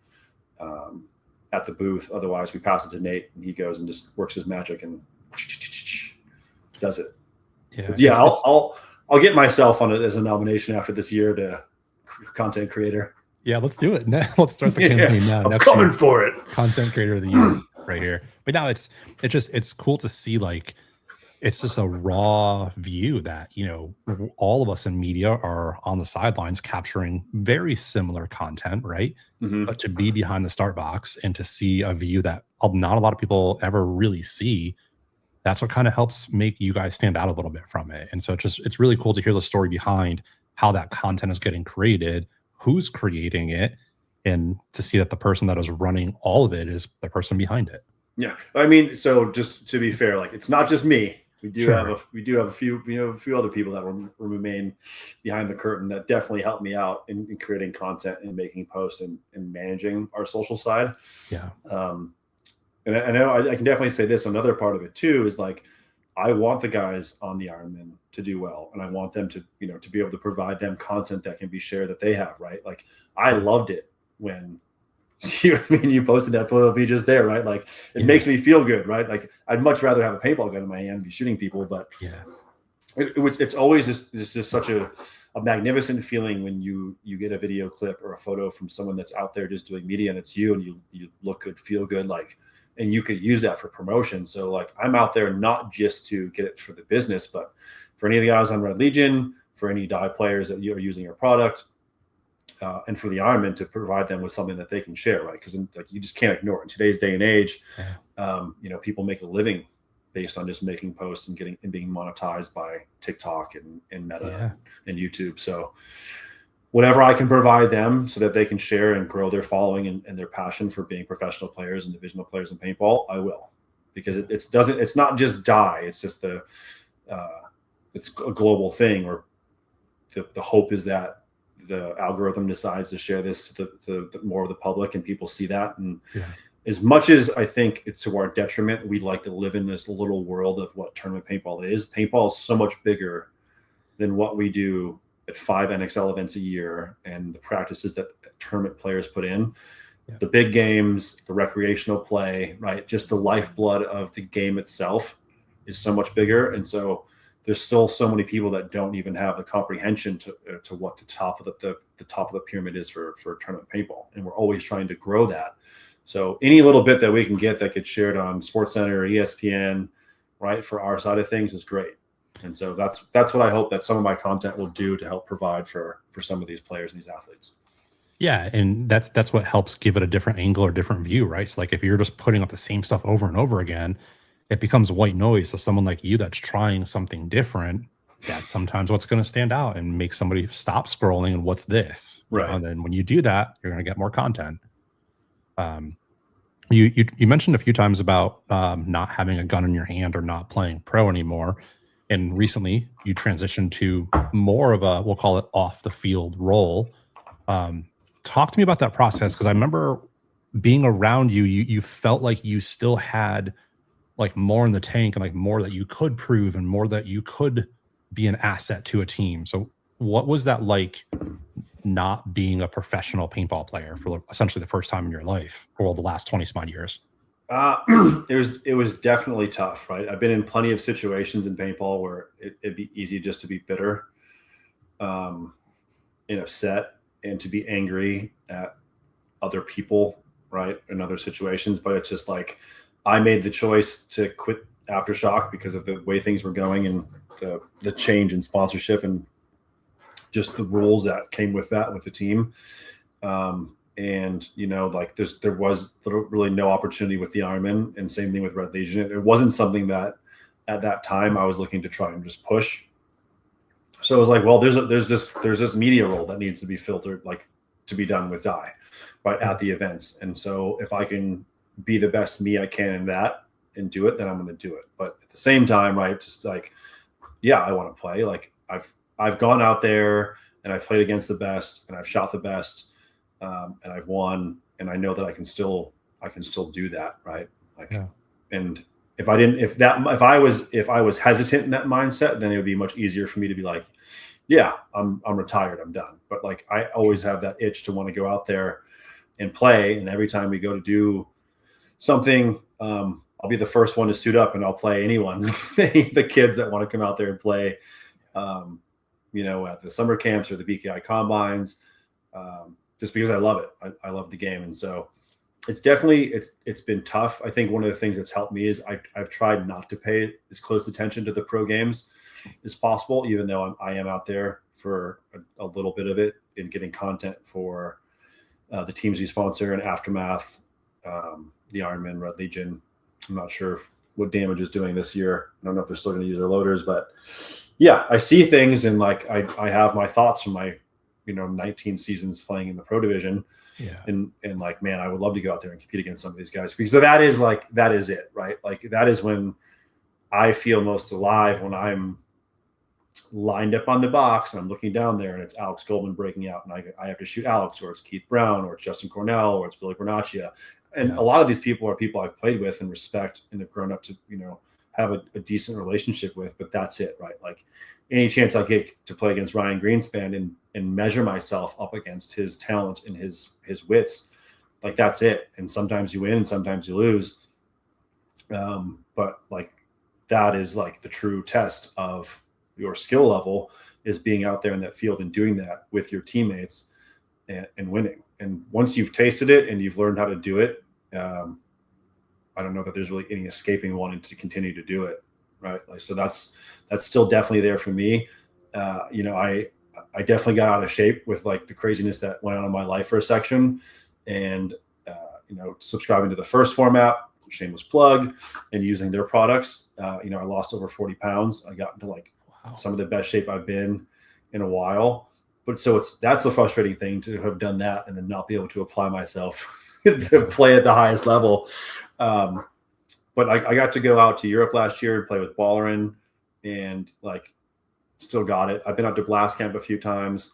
at the booth. Otherwise, we pass it to Nate, and he goes and just works his magic and does it. Yeah, I'll get myself on it as a nomination after this year to content creator. Yeah, let's do it. Let's start the campaign now. I'm coming for it. Content creator of the year right here. But now it's cool to see, like, it's just a raw view that, all of us in media are on the sidelines capturing very similar content, right? Mm-hmm. But to be behind the start box and to see a view that not a lot of people ever really see, that's what kind of helps make you guys stand out a little bit from it. And so it's really cool to hear the story behind how that content is getting created, who's creating it, and to see that the person that is running all of it is the person behind it. Yeah. I mean, so just to be fair, like, it's not just me. We do have a few other people that will remain behind the curtain that definitely help me out in creating content and making posts and managing our social side. Yeah. And I know I can definitely say this. Another part of it too is, like, I want the guys on the Ironman to do well, and I want them to, to be able to provide them content that can be shared that they have, right? Like, I loved it when you posted that photo of me just there, right? Like, it makes me feel good, right? Like, I'd much rather have a paintball gun in my hand and be shooting people, but it's always just such a magnificent feeling when you get a video clip or a photo from someone that's out there just doing media, and it's you, and you look good, feel good, like, and you could use that for promotion. So, like, I'm out there not just to get it for the business, but for any of the guys on Red Legion, for any die players that you are using your product, and for the Ironman to provide them with something that they can share, right? Because, like, you just can't ignore it. In today's day and age, people make a living based on just making posts and being monetized by TikTok and Meta and YouTube. So whatever I can provide them so that they can share and grow their following and their passion for being professional players and divisional players in paintball, I will, because it's not just die. It's just it's a global thing, or the hope is that the algorithm decides to share this to more of the public, and people see that. And as much as I think it's to our detriment, we like to live in this little world of what tournament paintball is. Paintball is so much bigger than what we do at 5 NXL events a year and the practices that tournament players put in. The big games, the recreational play, right? Just the lifeblood of the game itself is so much bigger. And so there's still so many people that don't even have the comprehension to what the top of the pyramid is for tournament paintball. And we're always trying to grow that. So any little bit that we can get that gets shared on SportsCenter or ESPN, right, for our side of things is great. And so that's what I hope that some of my content will do to help provide for some of these players and these athletes. Yeah, and that's what helps give it a different angle or different view, right? So, like, if you're just putting up the same stuff over and over again, it becomes white noise. So someone like you that's trying something different, that's sometimes what's going to stand out and make somebody stop scrolling and what's this? Right. And then when you do that, you're going to get more content. You mentioned a few times about not having a gun in your hand or not playing pro anymore. And recently you transitioned to more of a, we'll call it off the field role. Talk to me about that process, because I remember being around you felt like you still had like more in the tank and like more that you could prove and more that you could be an asset to a team. So what was that like, not being a professional paintball player for essentially the first time in your life for the last 20 some odd years? It was definitely tough, right? I've been in plenty of situations in paintball where it'd be easy just to be bitter, and upset, and to be angry at other people, right, in other situations. But it's just like, I made the choice to quit Aftershock because of the way things were going and the change in sponsorship and just the rules that came with that with the team. And, like there was really no opportunity with the Ironman, and same thing with Red Legion. It wasn't something that at that time I was looking to try and just push. So it was like, well, there's this media role that needs to be filtered, like to be done with die, right, at the events. And so if I can be the best me I can in that and do it, then I'm going to do it. But at the same time, right, just like, yeah, I want to play. Like I've gone out there and I've played against the best and I've shot the best, and I've won, and I know that I can still do that, right? Like, and if I was hesitant in that mindset, then it would be much easier for me to be like, yeah, I'm retired, I'm done. But like, I always have that itch to want to go out there and play. And every time we go to do something, I'll be the first one to suit up and I'll play anyone, the kids that want to come out there and play, at the summer camps or the BKI combines, just because I love it. I love the game. And so it's definitely, it's been tough. I think one of the things that's helped me is I've tried not to pay as close attention to the pro games as possible, even though I am out there for a little bit of it in getting content for the teams we sponsor and Aftermath, the Ironman Red Legion. I'm not sure what Damage is doing this year. I don't know if they're still going to use their loaders, but yeah, I see things and like I have my thoughts from my 19 seasons playing in the pro division. Yeah. And like, man, I would love to go out there and compete against some of these guys, because that is it, right? Like that is when I feel most alive, when I'm lined up on the box and I'm looking down there and it's Alex Goldman breaking out and I have to shoot Alex, or it's Keith Brown, or it's Justin Cornell, or it's Billy Bernaccia. And a lot of these people are people I've played with and respect and have grown up to, have a decent relationship with, but that's it, right? Like any chance I get to play against Ryan Greenspan and measure myself up against his talent and his wits, like that's it. And sometimes you win and sometimes you lose. But like that is like the true test of your skill level, is being out there in that field and doing that with your teammates and winning. And once you've tasted it and you've learned how to do it, I don't know that there's really any escaping wanting to continue to do it. Right. Like, so that's still definitely there for me. I definitely got out of shape with like the craziness that went on in my life for a section, and, subscribing to the First format, shameless plug, and using their products. I lost over 40 pounds. I got into like some of the best shape I've been in a while. But so that's a frustrating thing to have done that and then not be able to apply myself to play at the highest level. But I got to go out to Europe last year and play with Ballerin, and like still got it. I've been out to Blast Camp a few times,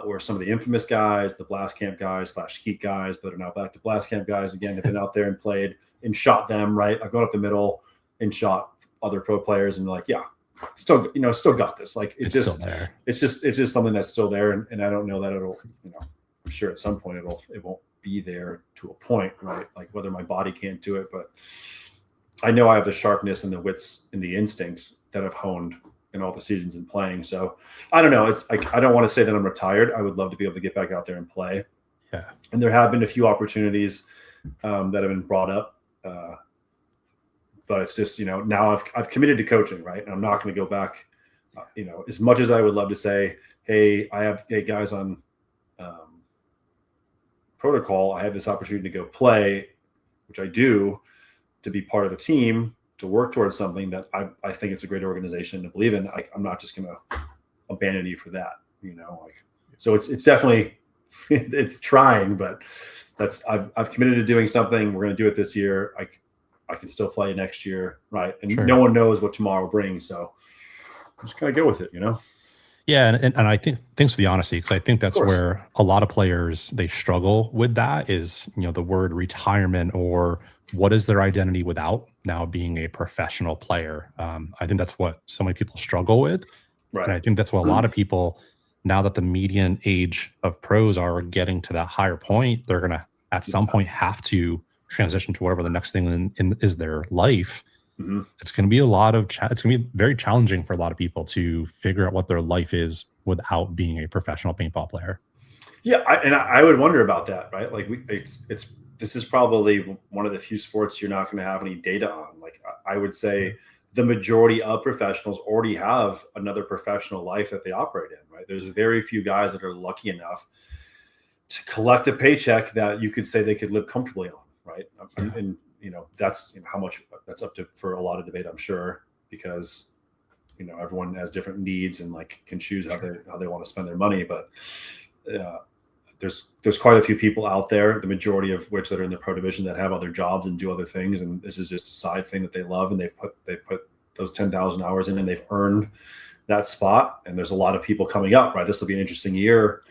where some of the infamous guys, the Blast Camp guys / Heat guys, but are now back to Blast Camp guys again, have been out there and played and shot them. Right. I've gone up the middle and shot other pro players, and like, still got this. Like it's just still there. It's just something that's still there. And I don't know that it'll, I'm sure at some point it won't be there to a point, right? Like whether my body can't do it, but I know I have the sharpness and the wits and the instincts that I've honed in all the seasons in playing. So I don't know. It's I don't want to say that I'm retired. I would love to be able to get back out there and play. Yeah. And there have been a few opportunities that have been brought up. But it's just, now I've committed to coaching, right? And I'm not going to go back, as much as I would love to say, hey, I have guys on protocol. I have this opportunity to go play, which I do, to be part of a team, to work towards something that I think it's a great organization to believe in. I'm not just going to abandon you for that, so it's definitely, it's trying, but I've committed to doing something. We're going to do it this year. I can still play next year. Right. And no one knows what tomorrow brings. So I'm just kind of go with it, Yeah. And I think, thanks for the honesty, because I think that's where a lot of players, they struggle with that is, the word retirement, or what is their identity without now being a professional player. I think that's what so many people struggle with. Right. And I think that's what a lot of people, now that the median age of pros are getting to that higher point, they're going to at some point have to transition to whatever the next thing is their life. Mm-hmm. It's going to be it's going to be very challenging for a lot of people to figure out what their life is without being a professional paintball player. Yeah. I would wonder about that, right? Like this is probably one of the few sports you're not going to have any data on. Like I would say the majority of professionals already have another professional life that they operate in, right? There's very few guys that are lucky enough to collect a paycheck that you could say they could live comfortably on. Right. And that's how much that's up to for a lot of debate, I'm sure, because, everyone has different needs and like can choose how they want to spend their money. But there's quite a few people out there, the majority of which that are in the pro division, that have other jobs and do other things. And this is just a side thing that they love. And they've put those 10,000 hours in and they've earned that spot. And there's a lot of people coming up, right? This will be an interesting year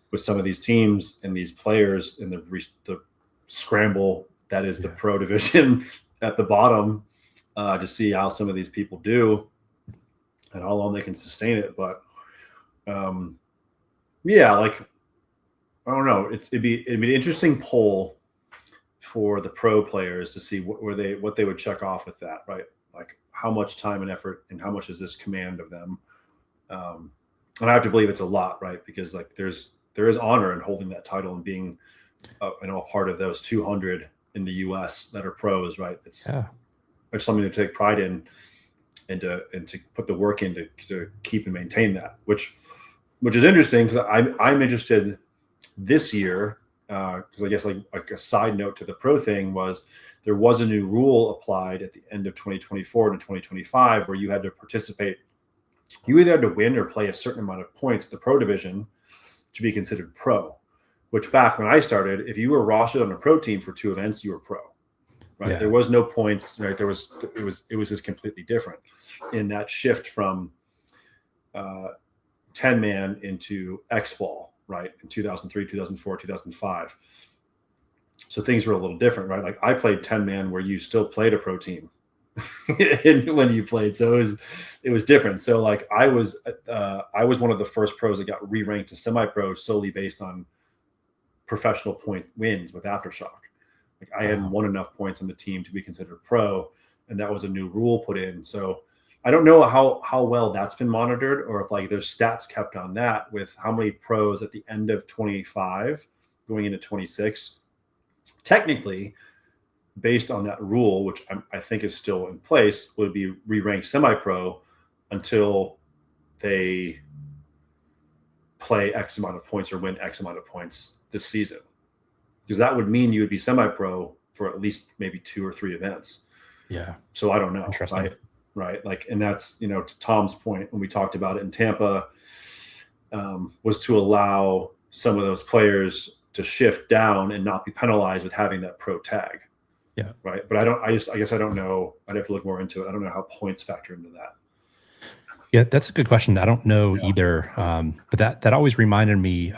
with some of these teams and these players in the scramble that is the pro division at the bottom, to see how some of these people do and how long they can sustain it. But like, I don't know. It'd be an interesting poll for the pro players to see what they would check off with that, right? Like how much time and effort and how much is this command of them? And I have to believe it's a lot, right? Because like there's there is honor in holding that title and being a part of those 200 in the US that are pros, right? It's something to take pride in, and to put the work in to keep and maintain that, which is interesting, because I'm interested this year, because I guess like a side note to the pro thing was there was a new rule applied at the end of 2024 to 2025 where you had to participate. You either had to win or play a certain amount of points at the pro division to be considered pro, which back when I started, if you were rostered on a pro team for 2 events, you were pro, right? There was no points, right? It was just completely different in that shift from 10-man into X-ball, right? In 2003, 2004, 2005. So things were a little different, right? Like I played 10-man where you still played a pro team when you played. So it was different. So like I was one of the first pros that got re-ranked to semi-pro solely based on professional point wins with Aftershock. Like I hadn't won enough points on the team to be considered pro, and that was a new rule put in. So I don't know how well that's been monitored, or if like there's stats kept on that with how many pros at the end of 25 going into 26. Technically, based on that rule, which I think is still in place, would be re-ranked semi-pro until they play X amount of points or win X amount of points this season. Because that would mean you would be semi-pro for at least maybe 2 or 3 events. Yeah. So I don't know. Interesting. Right. Like, and that's, to Tom's point when we talked about it in Tampa, was to allow some of those players to shift down and not be penalized with having that pro tag. Yeah. Right. But I guess I don't know. I'd have to look more into it. I don't know how points factor into that. Yeah, that's a good question. I don't know either. But that always reminded me,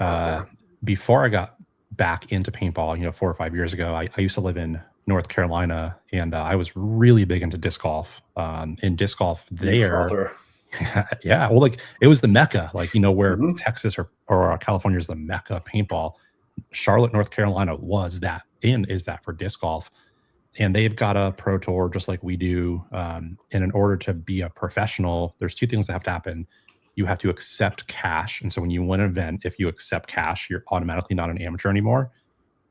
before I got back into paintball, 4 or 5 years ago, I used to live in North Carolina, and I was really big into disc golf. In disc golf there, yeah, well, like it was the mecca, like where Texas or California is the mecca of paintball. Charlotte, North Carolina was that, and is that for disc golf, and they've got a pro tour just like we do. And in order to be a professional, there's 2 things that have to happen. You have to accept cash, and so when you win an event, if you accept cash, you're automatically not an amateur anymore.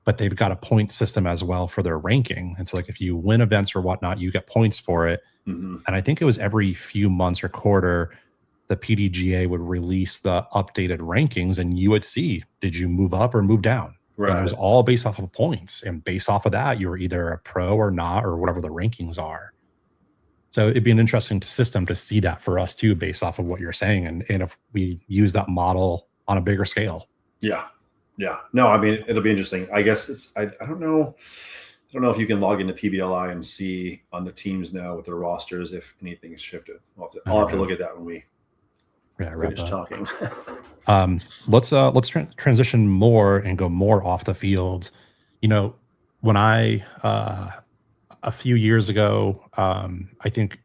But they've got a point system as well for their ranking. And so like if you win events or whatnot, you get points for it. And I think it was every few months or quarter, the PDGA would release the updated rankings, and you would see, did you move up or move down? Right. And it was all based off of points. And based off of that, you were either a pro or not, or whatever the rankings are. So it'd be an interesting system to see that for us too, based off of what you're saying. And if we use that model on a bigger scale. Yeah. Yeah, no, I mean, it'll be interesting. I guess I don't know. I don't know if you can log into PBLI and see on the teams now with their rosters if anything's shifted. I'll have to look at that when we finish talking. Let's transition more and go more off the field. When I a few years ago, I think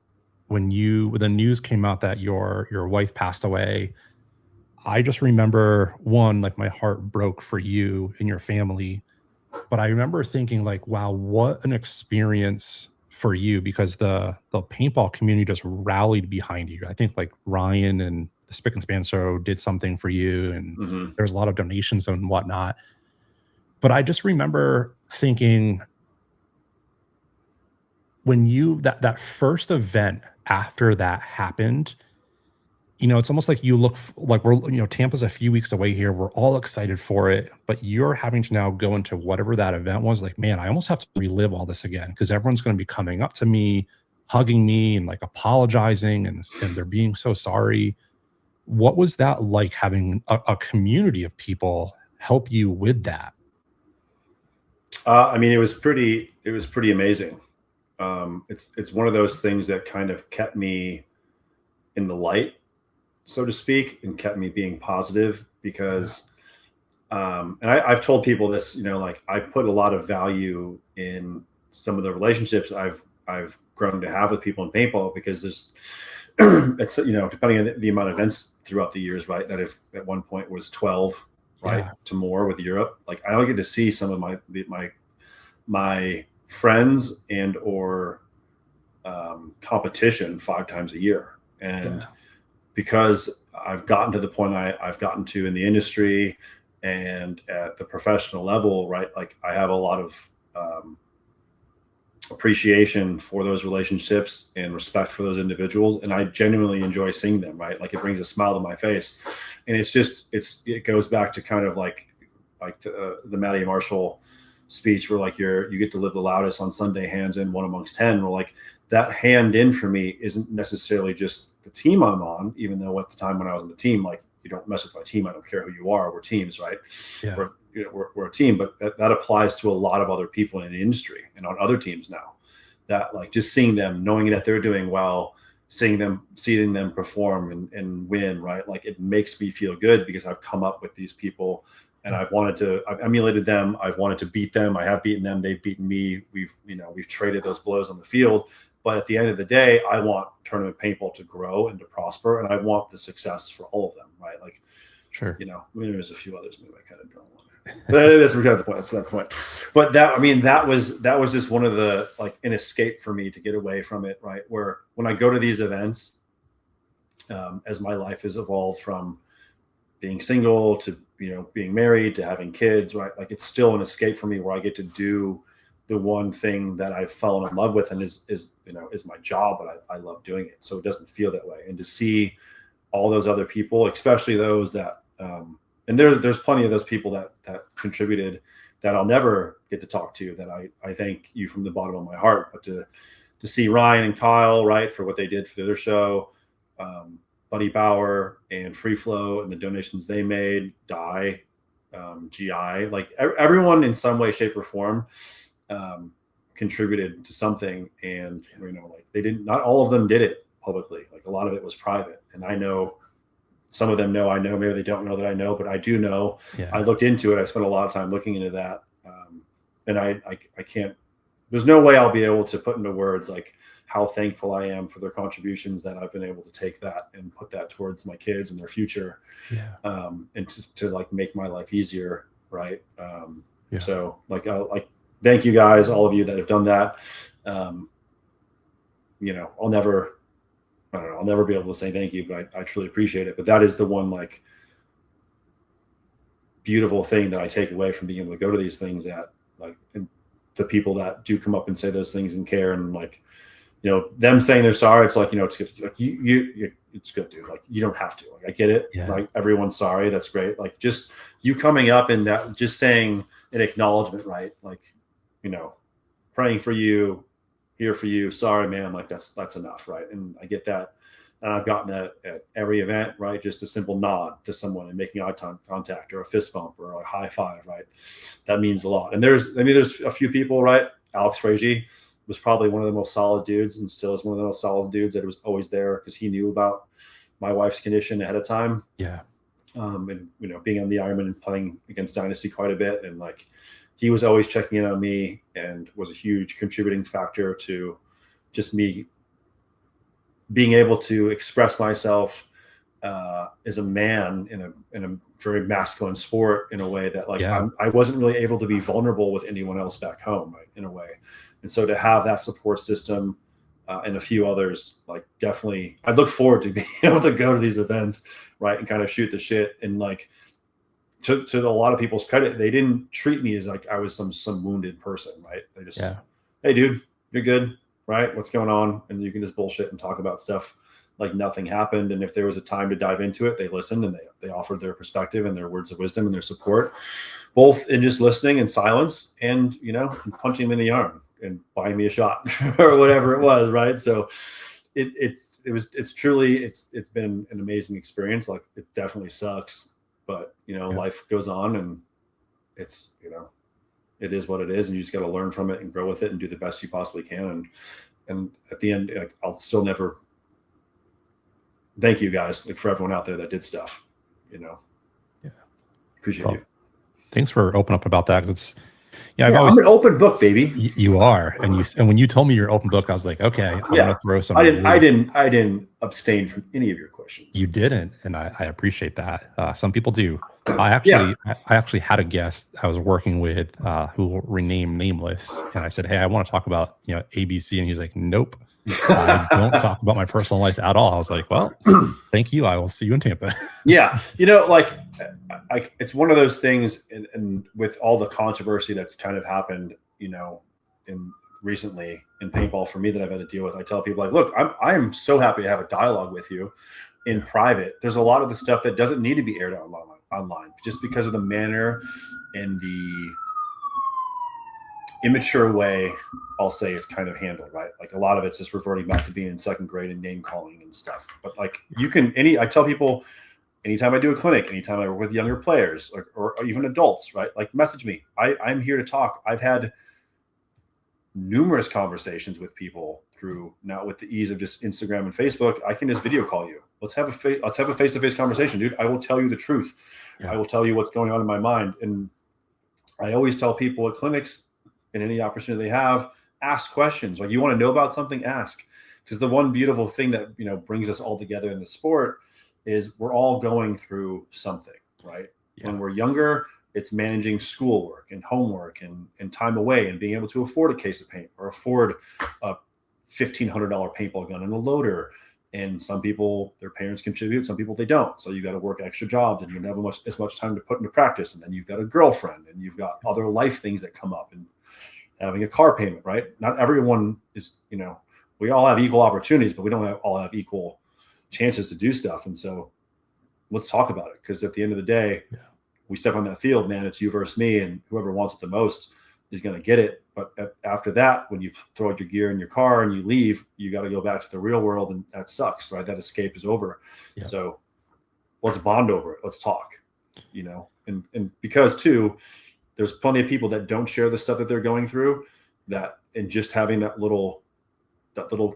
when the news came out that your wife passed away, I just remember, one, like my heart broke for you and your family, but I remember thinking like, wow, what an experience for you, because the paintball community just rallied behind you. I think like Ryan and the Spick and Span Show did something for you, and there's a lot of donations and whatnot. But I just remember thinking, when that first event after that happened, it's almost like you look like Tampa's a few weeks away here. We're all excited for it, but you're having to now go into whatever that event was. Like, man, I almost have to relive all this again, because everyone's going to be coming up to me, hugging me, and like apologizing, and they're being so sorry. What was that like, having a community of people help you with that? I mean, it was pretty amazing. It's one of those things that kind of kept me in the light, so to speak, and kept me being positive, because and I've told people this, like I put a lot of value in some of the relationships I've grown to have with people in paintball, because there's it's depending on the amount of events throughout the years, right, that if at one point was 12 to more with Europe, like I don't get to see some of my friends and or competition 5 times a year. And because I've gotten to the point I've gotten to in the industry, And at the professional level, right, like I have a lot of appreciation for those relationships and respect for those individuals, and I genuinely enjoy seeing them, right? Like it brings a smile to my face. And it goes back to kind of like the Matty Marshall speech where like you get to live the loudest on Sunday, hands in, one amongst 10. Where like that hand in for me isn't necessarily just the team I'm on, even though at the time when I was on the team, like you don't mess with my team, I don't care who you are, we're teams, right? Yeah. We're a team, but that applies to a lot of other people in the industry and on other teams now. That like just seeing them, knowing that they're doing well, seeing them perform and win, right? Like it makes me feel good because I've come up with these people and I've emulated them. I've wanted to beat them. I have beaten them. They've beaten me. We've traded those blows on the field. But at the end of the day, I want tournament paintball to grow and to prosper, and I want the success for all of them, right? Like, sure, maybe there's a few others maybe I kind of don't want. But it is, we got the point. That's not the point. But that was just one of the, like, an escape for me to get away from it, right? Where when I go to these events, as my life has evolved from being single to being married to having kids, right? Like it's still an escape for me where I get to do the one thing that I've fallen in love with and is my job, but I love doing it. So it doesn't feel that way. And to see all those other people, especially those that, and there's plenty of those people that contributed that I'll never get to talk to, that I thank you from the bottom of my heart. But to see Ryan and Kyle, right, for what they did for their show, Buddy Bauer and Free Flow and the donations they made, GI, like everyone in some way, shape, or form contributed to something. And like not all of them did it publicly. Like a lot of it was private. And I know some of them know I know, maybe they don't know that I know, but I do know. Yeah. I looked into it. I spent a lot of time looking into that. And I can't, there's no way I'll be able to put into words like how thankful I am for their contributions, that I've been able to take that and put that towards my kids and their future. Yeah. And to like make my life easier. Right. Yeah. So like thank you guys, all of you that have done that. I'll never be able to say thank you, but I truly appreciate it. But that is the one like beautiful thing that I take away from being able to go to these things, that like the people that do come up and say those things and care, and like, them saying they're sorry. It's like, it's good. Like it's good, dude. Like you don't have to. Like I get it. Yeah. Like everyone's sorry. That's great. Like just you coming up and that, just saying an acknowledgement, right? Like, praying for you, here for you. Sorry, man. Like that's enough, right? And I get that. And I've gotten that at every event, right? Just a simple nod to someone and making eye contact or a fist bump or a high five, right? That means a lot. And there's a few people, right? Alex Frazier was probably one of the most solid dudes, and still is one of the most solid dudes, that was always there because he knew about my wife's condition ahead of time. Yeah. And being on the Ironman and playing against Dynasty quite a bit, and like he was always checking in on me and was a huge contributing factor to just me being able to express myself as a man in a very masculine sport in a way that like I wasn't really able to be vulnerable with anyone else back home, right, in a way. And so to have that support system and a few others, like definitely, I look forward to being able to go to these events, right, and kind of shoot the shit. And like to a lot of people's credit, they didn't treat me as like I was some wounded person, right? They just, hey, dude, you're good, right? What's going on? And you can just bullshit and talk about stuff like nothing happened. And if there was a time to dive into it, they listened and they offered their perspective and their words of wisdom and their support, both in just listening in silence and, and punching them in the arm and buying me a shot or whatever it was. Right. So it's been an amazing experience. Like it definitely sucks, but life goes on, and it's, it is what it is. And you just got to learn from it and grow with it and do the best you possibly can. And at the end, like, I'll still never thank you guys, like for everyone out there that did stuff, appreciate you. Thanks for opening up about that. 'Cause it's, I'm an open book, baby. You are. And when you told me you're open book, I was like, okay, I'm going to throw some. I didn't abstain from any of your questions. You didn't. And I appreciate that. Some people do. I actually had a guest I was working with who will rename nameless. And I said, hey, I want to talk about, ABC. And he's like, nope. I don't talk about my personal life at all. I was like, well, thank you. I will see you in Tampa. Yeah. It's one of those things, and with all the controversy that's kind of happened, in recently in paintball for me that I've had to deal with, I tell people, like, look, I'm so happy to have a dialogue with you in private. There's a lot of the stuff that doesn't need to be aired out online just because of the manner and the immature way, I'll say, it's kind of handled, right? Like a lot of it's just reverting back to being in second grade and name calling and stuff. But like I tell people, anytime I do a clinic, anytime I work with younger players or even adults, right? Like message me. I'm here to talk. I've had numerous conversations with people through now with the ease of just Instagram and Facebook. I can just video call you. Let's have a face-to-face conversation, dude. I will tell you the truth. Yeah. I will tell you what's going on in my mind. And I always tell people at clinics, in any opportunity they have, ask questions. Like, you want to know about something, ask. Because the one beautiful thing that brings us all together in the sport is we're all going through something, right? Yeah. When we're younger, it's managing schoolwork and homework and time away and being able to afford a case of paint or afford a $1,500 paintball gun and a loader. And some people, their parents contribute, some people they don't. So you got to work extra jobs and you don't have as much time to put into practice. And then you've got a girlfriend and you've got other life things that come up and having a car payment, right? Not everyone is, we all have equal opportunities, but we don't all have equal chances to do stuff. And so let's talk about it. Because at the end of the day, we step on that field, man, it's you versus me, and whoever wants it the most is going to get it. But after that, when you throw out your gear in your car and you leave, you got to go back to the real world, and that sucks, right? That escape is over. Yeah. So let's bond over it. Let's talk, and because too, there's plenty of people that don't share the stuff that they're going through, and just having that little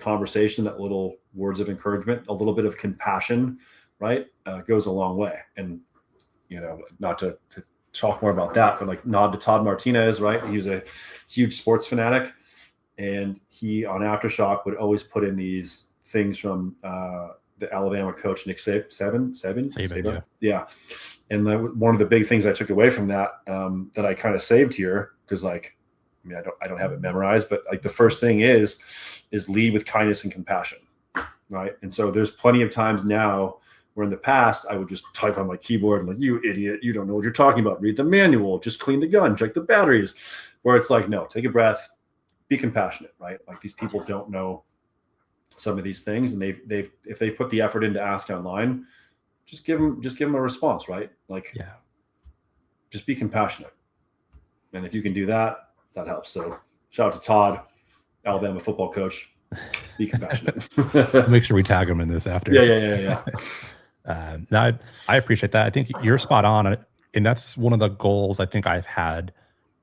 conversation, that little words of encouragement, a little bit of compassion, right, goes a long way. And, not to talk more about that, but like nod to Todd Martinez, right? He's a huge sports fanatic, and he on Aftershock would always put in these things from the Alabama coach, Nick Saban. Yeah. And one of the big things I took away from that, that I kind of saved here, because I don't have it memorized, but like the first thing is lead with kindness and compassion, right? And so there's plenty of times now where in the past I would just type on my keyboard and like, you idiot, you don't know what you're talking about. Read the manual, just clean the gun, check the batteries. Where it's like, no, take a breath, be compassionate, right? Like these people don't know some of these things, and if they put the effort in to ask online, just give them a response, right? Like, just be compassionate. And if you can do that, that helps. So shout out to Todd, Alabama football coach. Be compassionate. Make sure we tag him in this after. Yeah. No, I appreciate that. I think you're spot on. And that's one of the goals I think I've had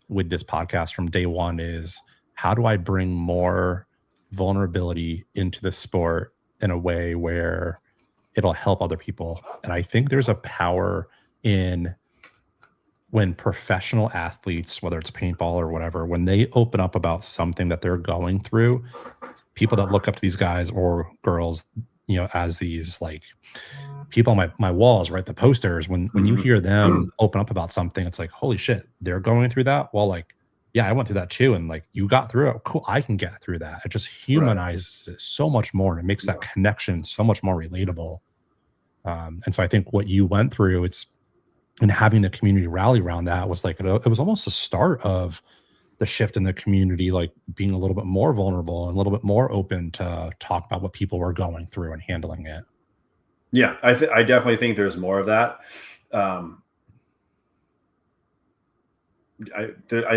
with this podcast from day one is, how do I bring more vulnerability into the sport in a way where it'll help other people? And I think there's a power in when professional athletes, whether it's paintball or whatever, when they open up about something that they're going through, people that look up to these guys or girls, as these like people on my walls, right? The posters, when you hear them open up about something, it's like, holy shit, they're going through that. Well, like, yeah, I went through that too. And like, you got through it. Cool. I can get through that. It just humanizes it so much more. And it makes that connection so much more relatable. And so I think what you went through, and having the community rally around that was like, it was almost the start of the shift in the community, like being a little bit more vulnerable and a little bit more open to talk about what people were going through and handling it. Yeah, I definitely think there's more of that. I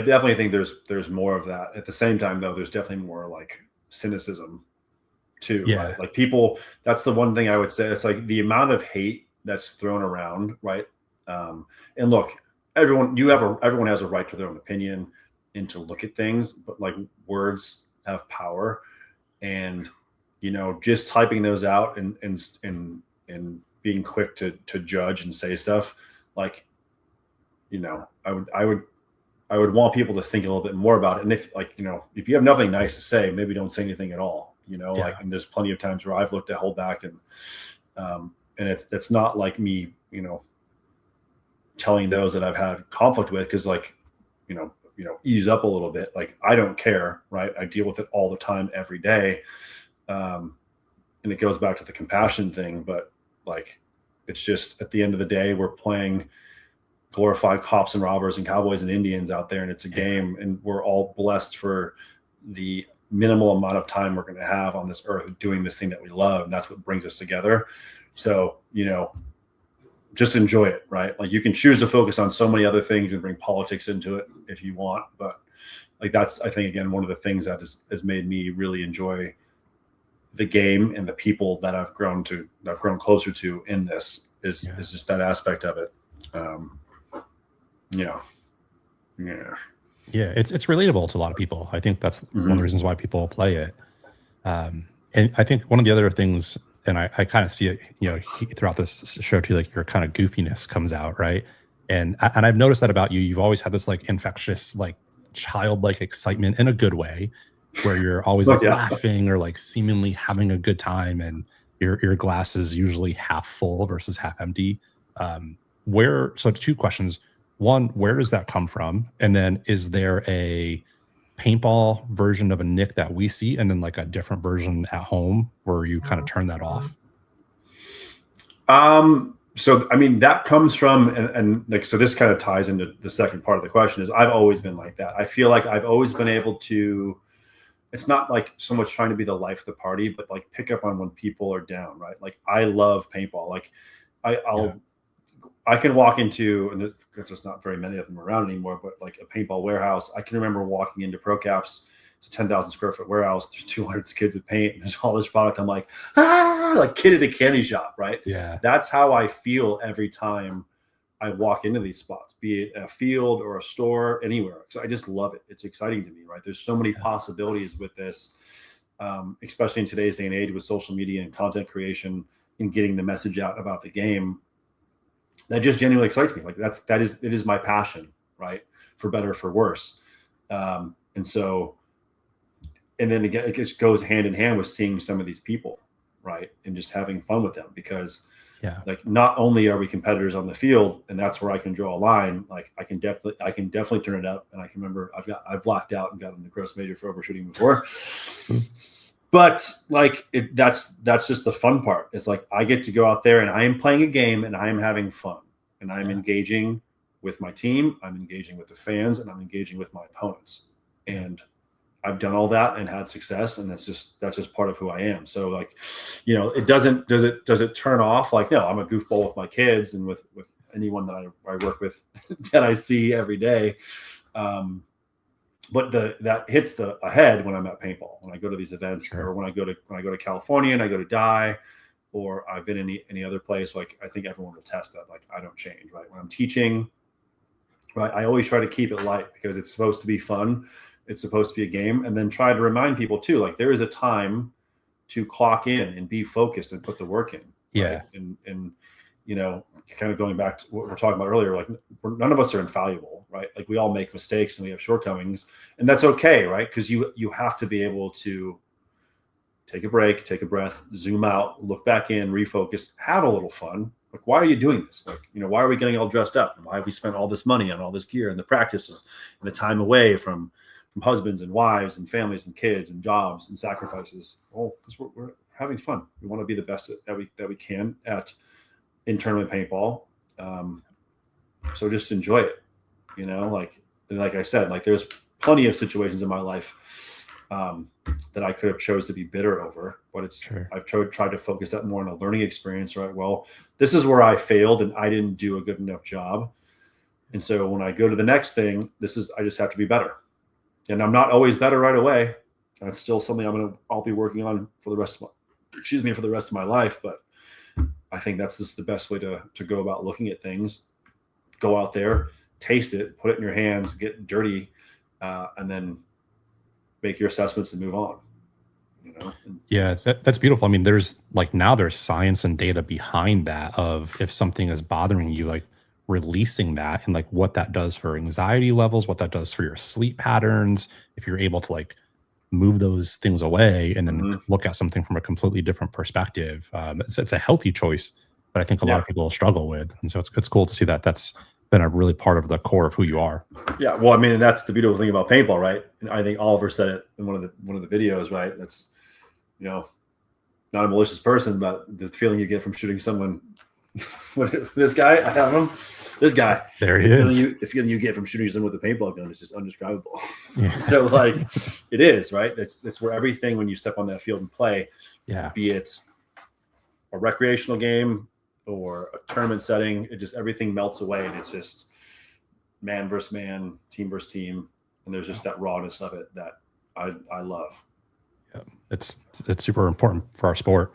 definitely think there's more of that. At the same time, though, there's definitely more like cynicism too. Yeah. Right? Like people, that's the one thing I would say. It's like the amount of hate that's thrown around, right? And look, everyone has a right to their own opinion and to look at things, but like words have power, and just typing those out and being quick to judge and say stuff, like, I would want people to think a little bit more about it. And if you have nothing nice to say, maybe don't say anything at all, and there's plenty of times where I've looked to hold back, and it's not like me, telling those that I've had conflict with, because ease up a little bit. Like, I don't care, right? I deal with it all the time, every day. And it goes back to the compassion thing, but like, it's just at the end of the day, we're playing glorified cops and robbers and cowboys and Indians out there, and it's a game, and we're all blessed for the minimal amount of time we're going to have on this earth doing this thing that we love, and that's what brings us together. So, you know, just enjoy it, right? Like, you can choose to focus on so many other things and bring politics into it if you want, but like, that's, I think, again, one of the things that has made me really enjoy the game and the people that I've grown closer to in this is just that aspect of it. Yeah. It's relatable to a lot of people. I think that's one of the reasons why people play it. And I think one of the other things, and I kind of see it, you know, throughout this show too, like your kind of goofiness comes out, right? And I've noticed that about you. You've always had this like infectious, like childlike excitement in a good way, where you're always like laughing or like seemingly having a good time, and your glass is usually half full versus half empty. So 2 questions. One, where does that come from? And then, is there a paintball version of a Nick that we see, and then like a different version at home where you kind of turn that off? So, I mean, that comes from, and like, so this kind of ties into the second part of the question, is I've always been like that. I feel like I've always been able to, it's not like so much trying to be the life of the party, but like pick up on when people are down, right? Like, I love paintball. Like I can walk into, and because there's not very many of them around anymore, but like a paintball warehouse, I can remember walking into ProCaps. It's a 10,000 square foot warehouse. There's 200 kids with paint, and there's all this product. I'm like, like kid at a candy shop, right? Yeah. That's how I feel every time I walk into these spots, be it a field or a store, anywhere. Because I just love it. It's exciting to me, right? There's so many possibilities with this, especially in today's day and age with social media and content creation and getting the message out about the game. That just genuinely excites me. Like, it is my passion, right? For better or for worse. And so, and then again, it just goes hand in hand with seeing some of these people, right? And just having fun with them, because like, not only are we competitors on the field, and that's where I can draw a line. Like, I can definitely turn it up. And I can remember I've blacked out and gotten the gross major for overshooting before. But like, that's just the fun part. It's like, I get to go out there and I am playing a game and I am having fun, and I'm engaging with my team. I'm engaging with the fans, and I'm engaging with my opponents. And I've done all that and had success, and that's just part of who I am. So like, you know, does it turn off? Like, no, I'm a goofball with my kids and with anyone that I work with that I see every day. But that hits the ahead when I'm at paintball, when I go to these events, or when I go to California and I go to die, or I've been in any other place. Like, I think everyone will test that. Like, I don't change, right? When I'm teaching, right, I always try to keep it light, because it's supposed to be fun. It's supposed to be a game. And then try to remind people too, like, there is a time to clock in and be focused and put the work in. Right? And you know, kind of going back to what we were talking about earlier, like, none of us are infallible, right? Like, we all make mistakes and we have shortcomings, and that's okay, right? Because you have to be able to take a break, take a breath, zoom out, look back in, refocus, have a little fun. Like, why are you doing this? Like, you know, why are we getting all dressed up? And why have we spent all this money on all this gear and the practices and the time away from husbands and wives and families and kids and jobs and sacrifices? Oh, because we're having fun. We want to be the best that we can at in tournament paintball. So just enjoy it, you know, like I said, like, there's plenty of situations in my life that I could have chose to be bitter over, but I've tried to focus that more on a learning experience, right? Well, this is where I failed and I didn't do a good enough job. And so when I go to the next thing, I just have to be better. And I'm not always better right away. And it's still something I'll be working on for the rest of my life. But I think that's just the best way to go about looking at things. Go out there, taste it, put it in your hands, get dirty, and then make your assessments and move on. You know? Yeah, that's beautiful. I mean, there's science and data behind that, of if something is bothering you, like releasing that, and like what that does for anxiety levels, what that does for your sleep patterns, if you're able to like move those things away and then look at something from a completely different perspective. It's a healthy choice, but I think a lot of people struggle with. And so it's cool to see that that's been a really part of the core of who you are. Yeah. Well, I mean, that's the beautiful thing about paintball, right? And I think Oliver said it in one of the videos, right? That's, you know, not a malicious person, but the feeling you get from shooting someone. This guy, I have him. This guy. There he is. The feeling you get from shooting someone with a paintball gun is just undescribable. Yeah. So like, it is, right. It's where everything, when you step on that field and play, be it a recreational game or a tournament setting, it just, everything melts away, and it's just man versus man, team versus team, and there's just that rawness of it that I love. Yeah, it's super important for our sport.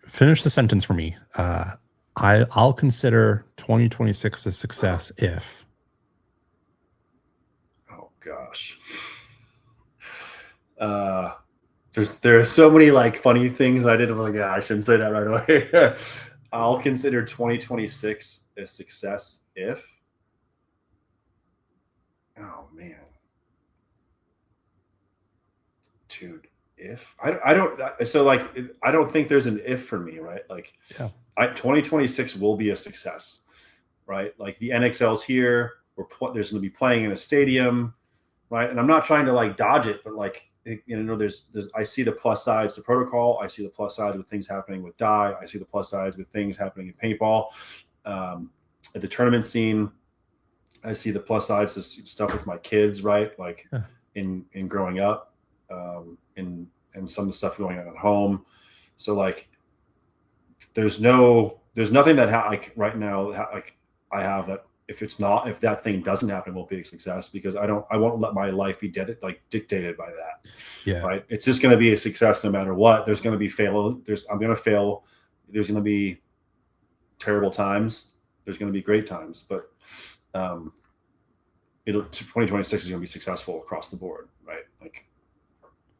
Finish the sentence for me. I'll consider 2026 a success if. Oh gosh. There are so many like funny things I did. I'm like, I shouldn't say that right away. I'll consider 2026 a success if. Oh man, dude. If I don't, so like, I don't think there's an if for me, right? Like, 2026 will be a success, right? Like the NXL's here. There's going to be playing in a stadium, right? And I'm not trying to like dodge it, but like, there's I see the plus sides to protocol. I see the plus sides with things happening with die. I see the plus sides with things happening in paintball. At the tournament scene, I see the plus sides to stuff with my kids, right? Like in growing up. And some of the stuff going on at home. So like, there's nothing that like right now, like I have that if that thing doesn't happen, it won't be a success, because I won't let my life be dictated by that. Yeah. Right. It's just going to be a success no matter what. There's going to be I'm going to fail. There's going to be terrible times. There's going to be great times, but 2026 is going to be successful across the board. Right. Like,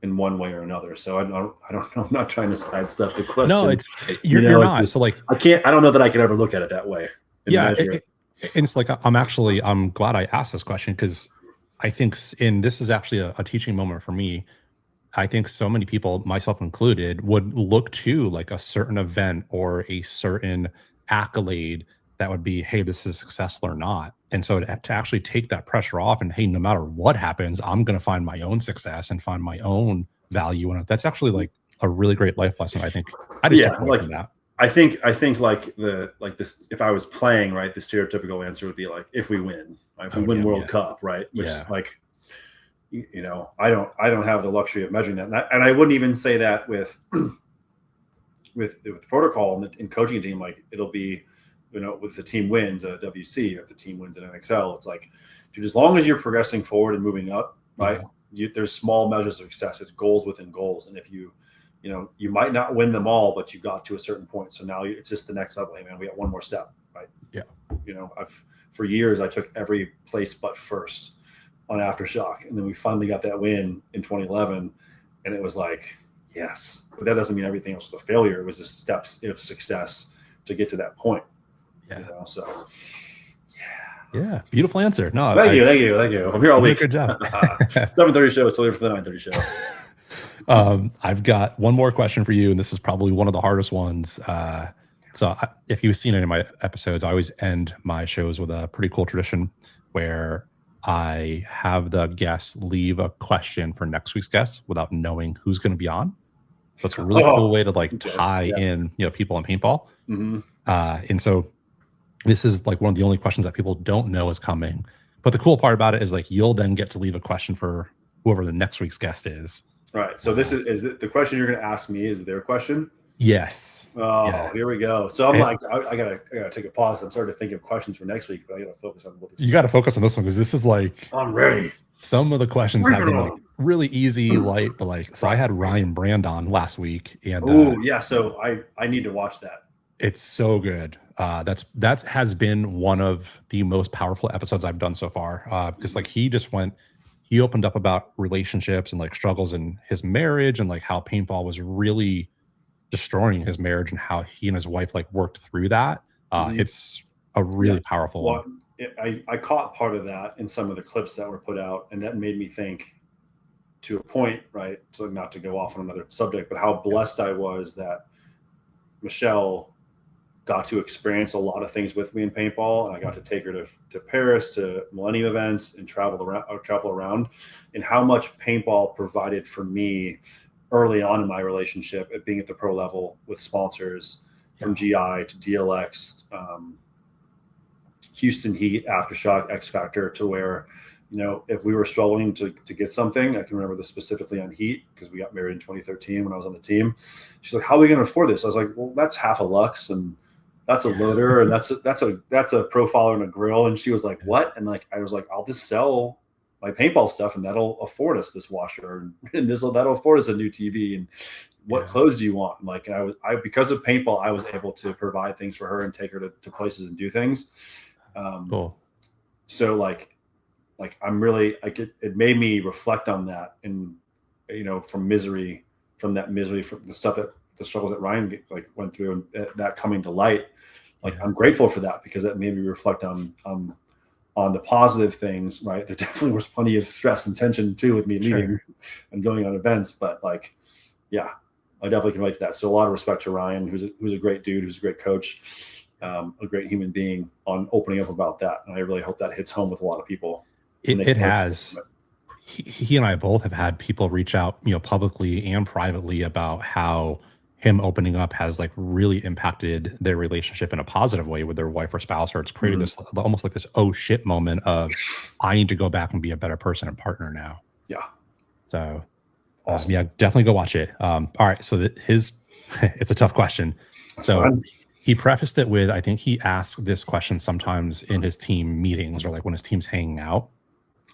in one way or another. So I don't know. I'm not trying to sidestep the question. No, you're not. So like, I don't know that I could ever look at it that way. It's like, I'm glad I asked this question, because I think, this is actually a teaching moment for me. I think so many people, myself included, would look to like a certain event or a certain accolade that would be, hey, this is successful or not. And so to actually take that pressure off and, hey, no matter what happens, I'm going to find my own success and find my own value in it. That's actually like a really great life lesson. I think I just took away from that. I think like this, if I was playing, right, the stereotypical answer would be like, if we win, right? If we win World Cup, right? Which is like, I don't have the luxury of measuring that. And I wouldn't even say that with the protocol and the coaching team. Like, it'll be, with the team wins a WC, or if the team wins an NXL, it's like, dude, as long as you're progressing forward and moving up, right? There's small measures of success. It's goals within goals. And if you might not win them all, but you got to a certain point. So now it's just the next level. Hey man, we got one more step, right? Yeah. For years, I took every place but first on Aftershock. And then we finally got that win in 2011. And it was like, yes, but that doesn't mean everything else was a failure. It was just steps of success to get to that point. Yeah. So, yeah. Beautiful answer. No, thank you. I'm here all week. Good job. 7:30 show is still here for the 9:30 show. I've got one more question for you, and this is probably one of the hardest ones. If you've seen any of my episodes, I always end my shows with a pretty cool tradition where I have the guests leave a question for next week's guest without knowing who's going to be on. So it's a really cool way to like tie in, people in paintball. Mm-hmm. And so this is like one of the only questions that people don't know is coming. But the cool part about it is like, you'll then get to leave a question for whoever the next week's guest is. Right. So this is it the question you're going to ask me is their question? Yes. Oh, Here we go. So I'm like, I gotta take a pause. I'm starting to think of questions for next week, but I gotta focus on what this. You got to focus on this one, because this is like, I'm ready. Some of the questions have been like really easy, light, but like, so I had Ryan Brand on last week, and so I need to watch that. It's so good. That has been one of the most powerful episodes I've done so far. Because like he opened up about relationships and like struggles in his marriage, and like how paintball was really destroying his marriage, and how he and his wife like worked through that. It's a really powerful one. I caught part of that in some of the clips that were put out, and that made me think, to a point, right? So not to go off on another subject, but how blessed I was that Michelle got to experience a lot of things with me in paintball, and I got to take her to Paris, to Millennium events, and travel around, and how much paintball provided for me early on in my relationship at being at the pro level with sponsors from GI to DLX, Houston Heat, Aftershock, X Factor, to where, if we were struggling to get something, I can remember this specifically on Heat because we got married in 2013 when I was on the team. She's like, how are we going to afford this? I was like, well, that's half a Lux and that's a loader and that's a profiler and a grill. And she was like, what? And I was like, I'll just sell my paintball stuff and that'll afford us this washer and that'll afford us a new TV. And what clothes do you want? And I because of paintball, I was able to provide things for her and take her to places and do things. Cool. So I'm really it made me reflect on that and, from the stuff the struggles that Ryan went through and that coming to light. I'm grateful for that because that made me reflect on the positive things, right? There definitely was plenty of stress and tension too with me leaving and going on events, but I definitely can relate to that. So a lot of respect to Ryan, who's a great dude, who's a great coach, a great human being, on opening up about that. And I really hope that hits home with a lot of people. It has. He and I both have had people reach out, publicly and privately about how him opening up has really impacted their relationship in a positive way with their wife or spouse, or it's created this almost this oh shit moment of I need to go back and be a better person and partner now. Yeah. So awesome. Definitely go watch it. All right. So it's a tough question. That's so fine. He prefaced it with, I think he asks this question sometimes in his team meetings or when his team's hanging out.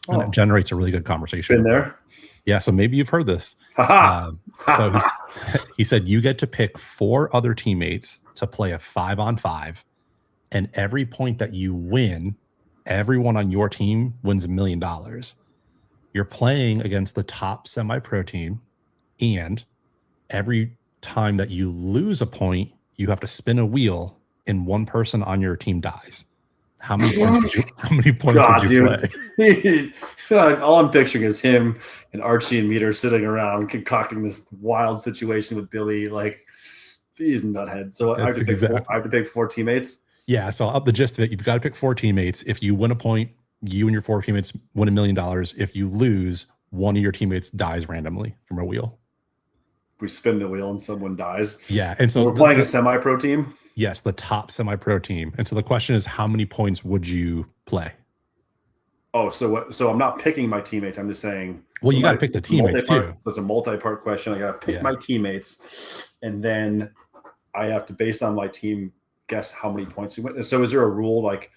And it generates a really good conversation. Been there? Yeah, so maybe you've heard this. So he said you get to pick 4 other teammates to play a 5-on-5, and every point that you win, everyone on your team wins $1 million. You're playing against the top semi-pro team, and every time that you lose a point, you have to spin a wheel, and one person on your team dies. How many points would you play? All I'm picturing is him and Archie and Meter sitting around concocting this wild situation with Billy. He's nuthead. So I have to pick 4 teammates. Yeah. So the gist of it, you've got to pick 4 teammates. If you win a point, you and your 4 teammates win $1 million. If you lose, one of your teammates dies randomly from a wheel. We spin the wheel and someone dies. Yeah. And so we're playing a semi-pro team. Yes, the top semi-pro team. And so the question is, how many points would you play? Oh, so what? So I'm not picking my teammates. I'm just saying. Well, you got to pick the teammates too. So it's a multi-part question. I got to pick my teammates, and then I have to, based on my team, guess how many points you win. So is there a rule like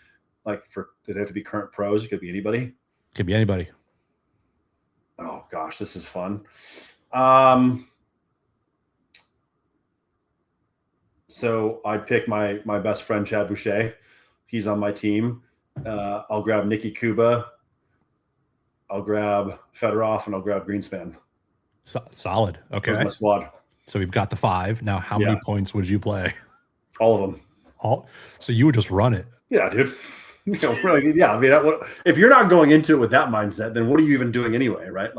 for, does it have to be current pros? It could be anybody. Could be anybody. Oh gosh, this is fun. So I pick my best friend, Chad Boucher. He's on my team. I'll grab Nikki Kuba. I'll grab Fedorov, and I'll grab Greenspan. Solid. Okay. There's my squad. So we've got the 5. Now, how many points would you play? All of them. So you would just run it. Yeah, dude. Yeah. I mean, if you're not going into it with that mindset, then what are you even doing anyway, right?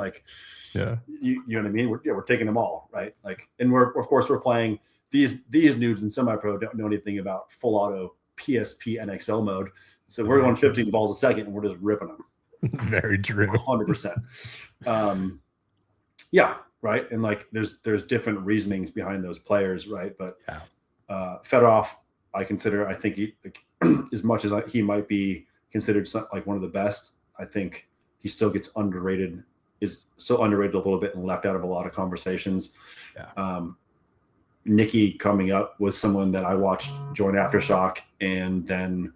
Yeah. You know what I mean? We're taking them all, right? And we're playing. These nudes in semi-pro don't know anything about full auto PSP NXL mode. So we're going 15 balls a second and we're just ripping them. Very true. 100%. Yeah. Right. And there's different reasonings behind those players. Right. But Fedorov, I think he, as much as he might be considered one of the best, I think he still gets underrated, is so underrated a little bit and left out of a lot of conversations. Yeah. Nikki coming up was someone that I watched join Aftershock and then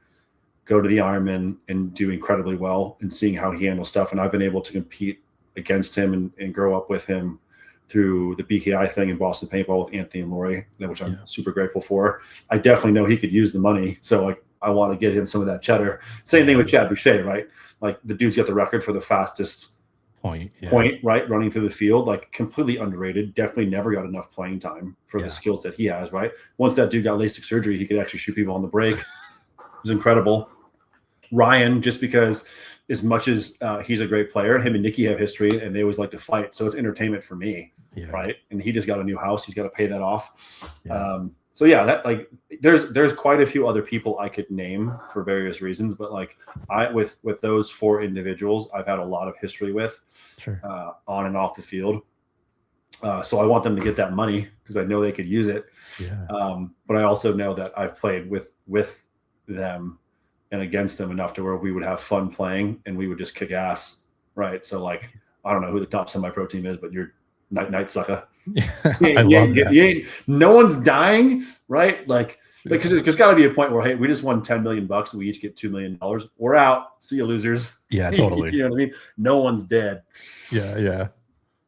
go to the Ironman and do incredibly well, and seeing how he handles stuff. And I've been able to compete against him and grow up with him through the BKI thing in Boston Paintball with Anthony and Lori, which I'm super grateful for. I definitely know he could use the money. So I want to get him some of that cheddar. Same thing with Chad Boucher, right? The dude's got the record for the fastest point, right? Running through the field, completely underrated. Definitely never got enough playing time for the skills that he has, right? Once that dude got LASIK surgery, he could actually shoot people on the break. It was incredible. Ryan, just because as much as he's a great player, him and Nikki have history and they always like to fight. So it's entertainment for me, right? And he just got a new house. He's got to pay that off. Yeah. So that there's quite a few other people I could name for various reasons, but with those 4 individuals, I've had a lot of history with, on and off the field. So I want them to get that money because I know they could use it. Yeah. But I also know that I've played with them and against them enough to where we would have fun playing and we would just kick ass. Right. So like, I don't know who the top semi-pro team is, but you're night sucker. No one's dying. Right. Like, because there's got to be a point where, hey, we just won $10 million. We each get $2 million. We're out. See you, losers. Yeah, totally. You know what I mean? No one's dead. Yeah.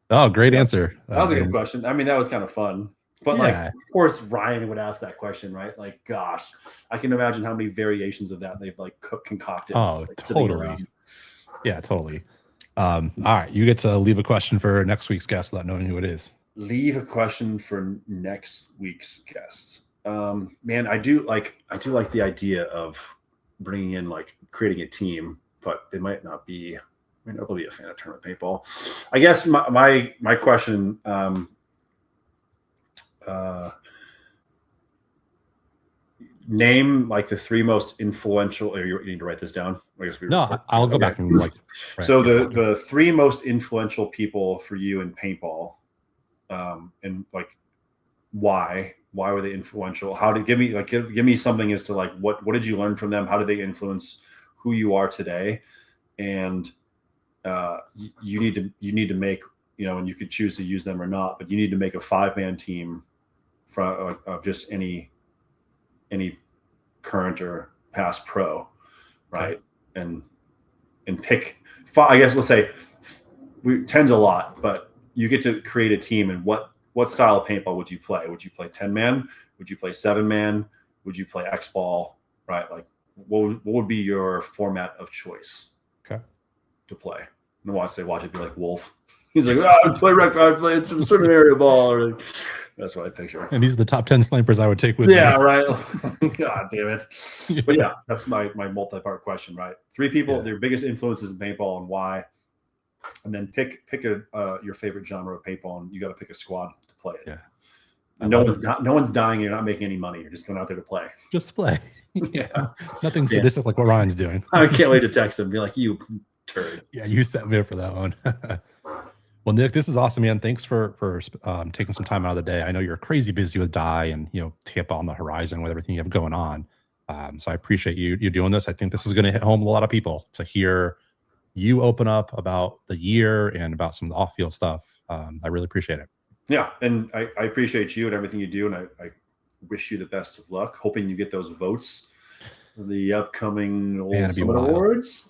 Oh, great answer. That was a good question. I mean, that was kind of fun. But like, of course, Ryan would ask that question, right? Like, gosh, I can imagine how many variations of that they've like concocted. Oh, like, totally. Yeah, totally. All right, you get to leave a question for next week's guest without knowing who it is. Leave a question for next week's guest. Man, I do like the idea of bringing in, like, creating a team, but they might not be. I mean, they'll be a fan of tournament paintball. I guess my question. Name like the three most influential. Or you need to write this down. I'll go back and like. So the three most influential people for you in paintball, and like why were they influential? How did give me something as to like what did you learn from them? How did they influence who you are today? And you need to make, and you could choose to use them or not, but you need to make a 5-man team of just any current or past pro, right? Okay. And pick 5. I guess let's say 10's a lot, but you get to create a team. And what style of paintball would you play? Would you play 10-man? Would you play 7-man? Would you play X-ball? Right? Like what would be your format of choice? Okay. To play. And watch it be like Wolf. He's like, I'd play rec, I'd play some certain area ball. Or, that's what I picture. And these are the top 10 snipers I would take with me. Yeah, right. God damn it. But yeah, that's my multi-part question, right? 3 people, their biggest influences in paintball and why. And then pick your favorite genre of paintball, and you got to pick a squad to play it. Yeah. And no one's dying. You're not making any money. You're just going out there to play. Just play. Yeah. Nothing sadistic like what Ryan's doing. I can't wait to text him and be like, you turd. Yeah, you set me up for that one. Well, Nick, this is awesome, man. Thanks for taking some time out of the day. I know you're crazy busy with Die and Tampa on the horizon with everything you have going on. So I appreciate you doing this. I think this is going to hit home with a lot of people to hear you open up about the year and about some of the off-field stuff. I really appreciate it. Yeah, and I appreciate you and everything you do, and I wish you the best of luck. Hoping you get those votes for the upcoming awards.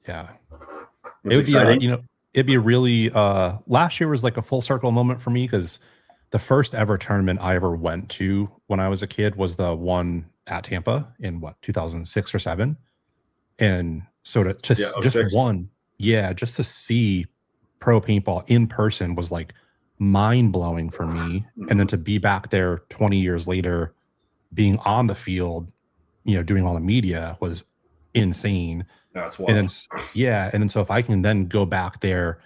Yeah, it would be it'd be really last year was like a full circle moment for me because the first ever tournament I ever went to when I was a kid was the one at Tampa in 2006 or 7. And so just to see pro paintball in person was like mind blowing for me. And then to be back there 20 years later, being on the field, doing all the media was insane. That's wild. And then so if I can then go back there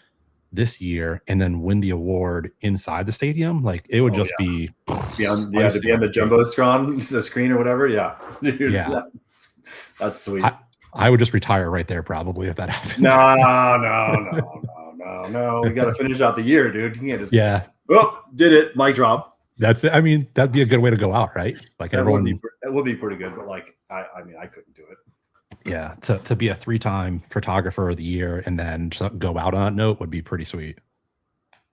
this year and then win the award inside the stadium, like it would be on the jumbo screen or whatever. Yeah. Dude, yeah. That's sweet. I would just retire right there probably if that happens. No. We got to finish out the year, dude. You can't just did it, mic drop. That's it. I mean, that'd be a good way to go out, right? Like that would be pretty good, but like I mean, I couldn't do it. Yeah, to be a 3-time photographer of the year and then just go out on that note would be pretty sweet.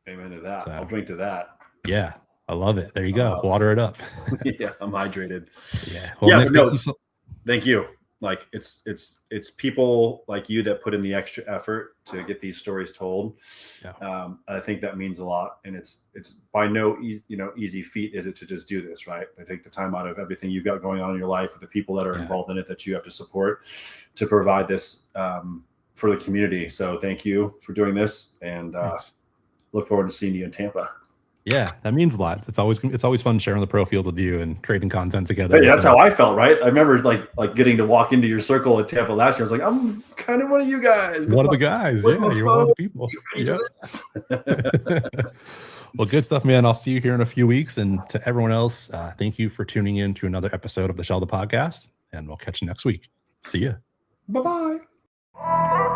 Amen to that. So, I'll drink to that. Yeah, I love it. There you go. Water it up. Yeah, I'm hydrated. Yeah. Well, Nick, thank you. Like it's people like you that put in the extra effort to get these stories told. Yeah. I think that means a lot, and it's by no easy feat is it to just do this, right? I take the time out of everything you've got going on in your life with the people that are involved in it that you have to support to provide this for the community. So thank you for doing this, and look forward to seeing you in Tampa. Yeah, that means a lot. It's always fun sharing the pro field with you and creating content together. Hey, that's how I felt, right? I remember like getting to walk into your circle at Tampa last year. I was like, I'm kind of one of you guys. One of the guys. Yeah, you're one of the people. Yeah. Well, good stuff, man. I'll see you here in a few weeks. And to everyone else, thank you for tuning in to another episode of the Shellda podcast. And we'll catch you next week. See ya. Bye-bye.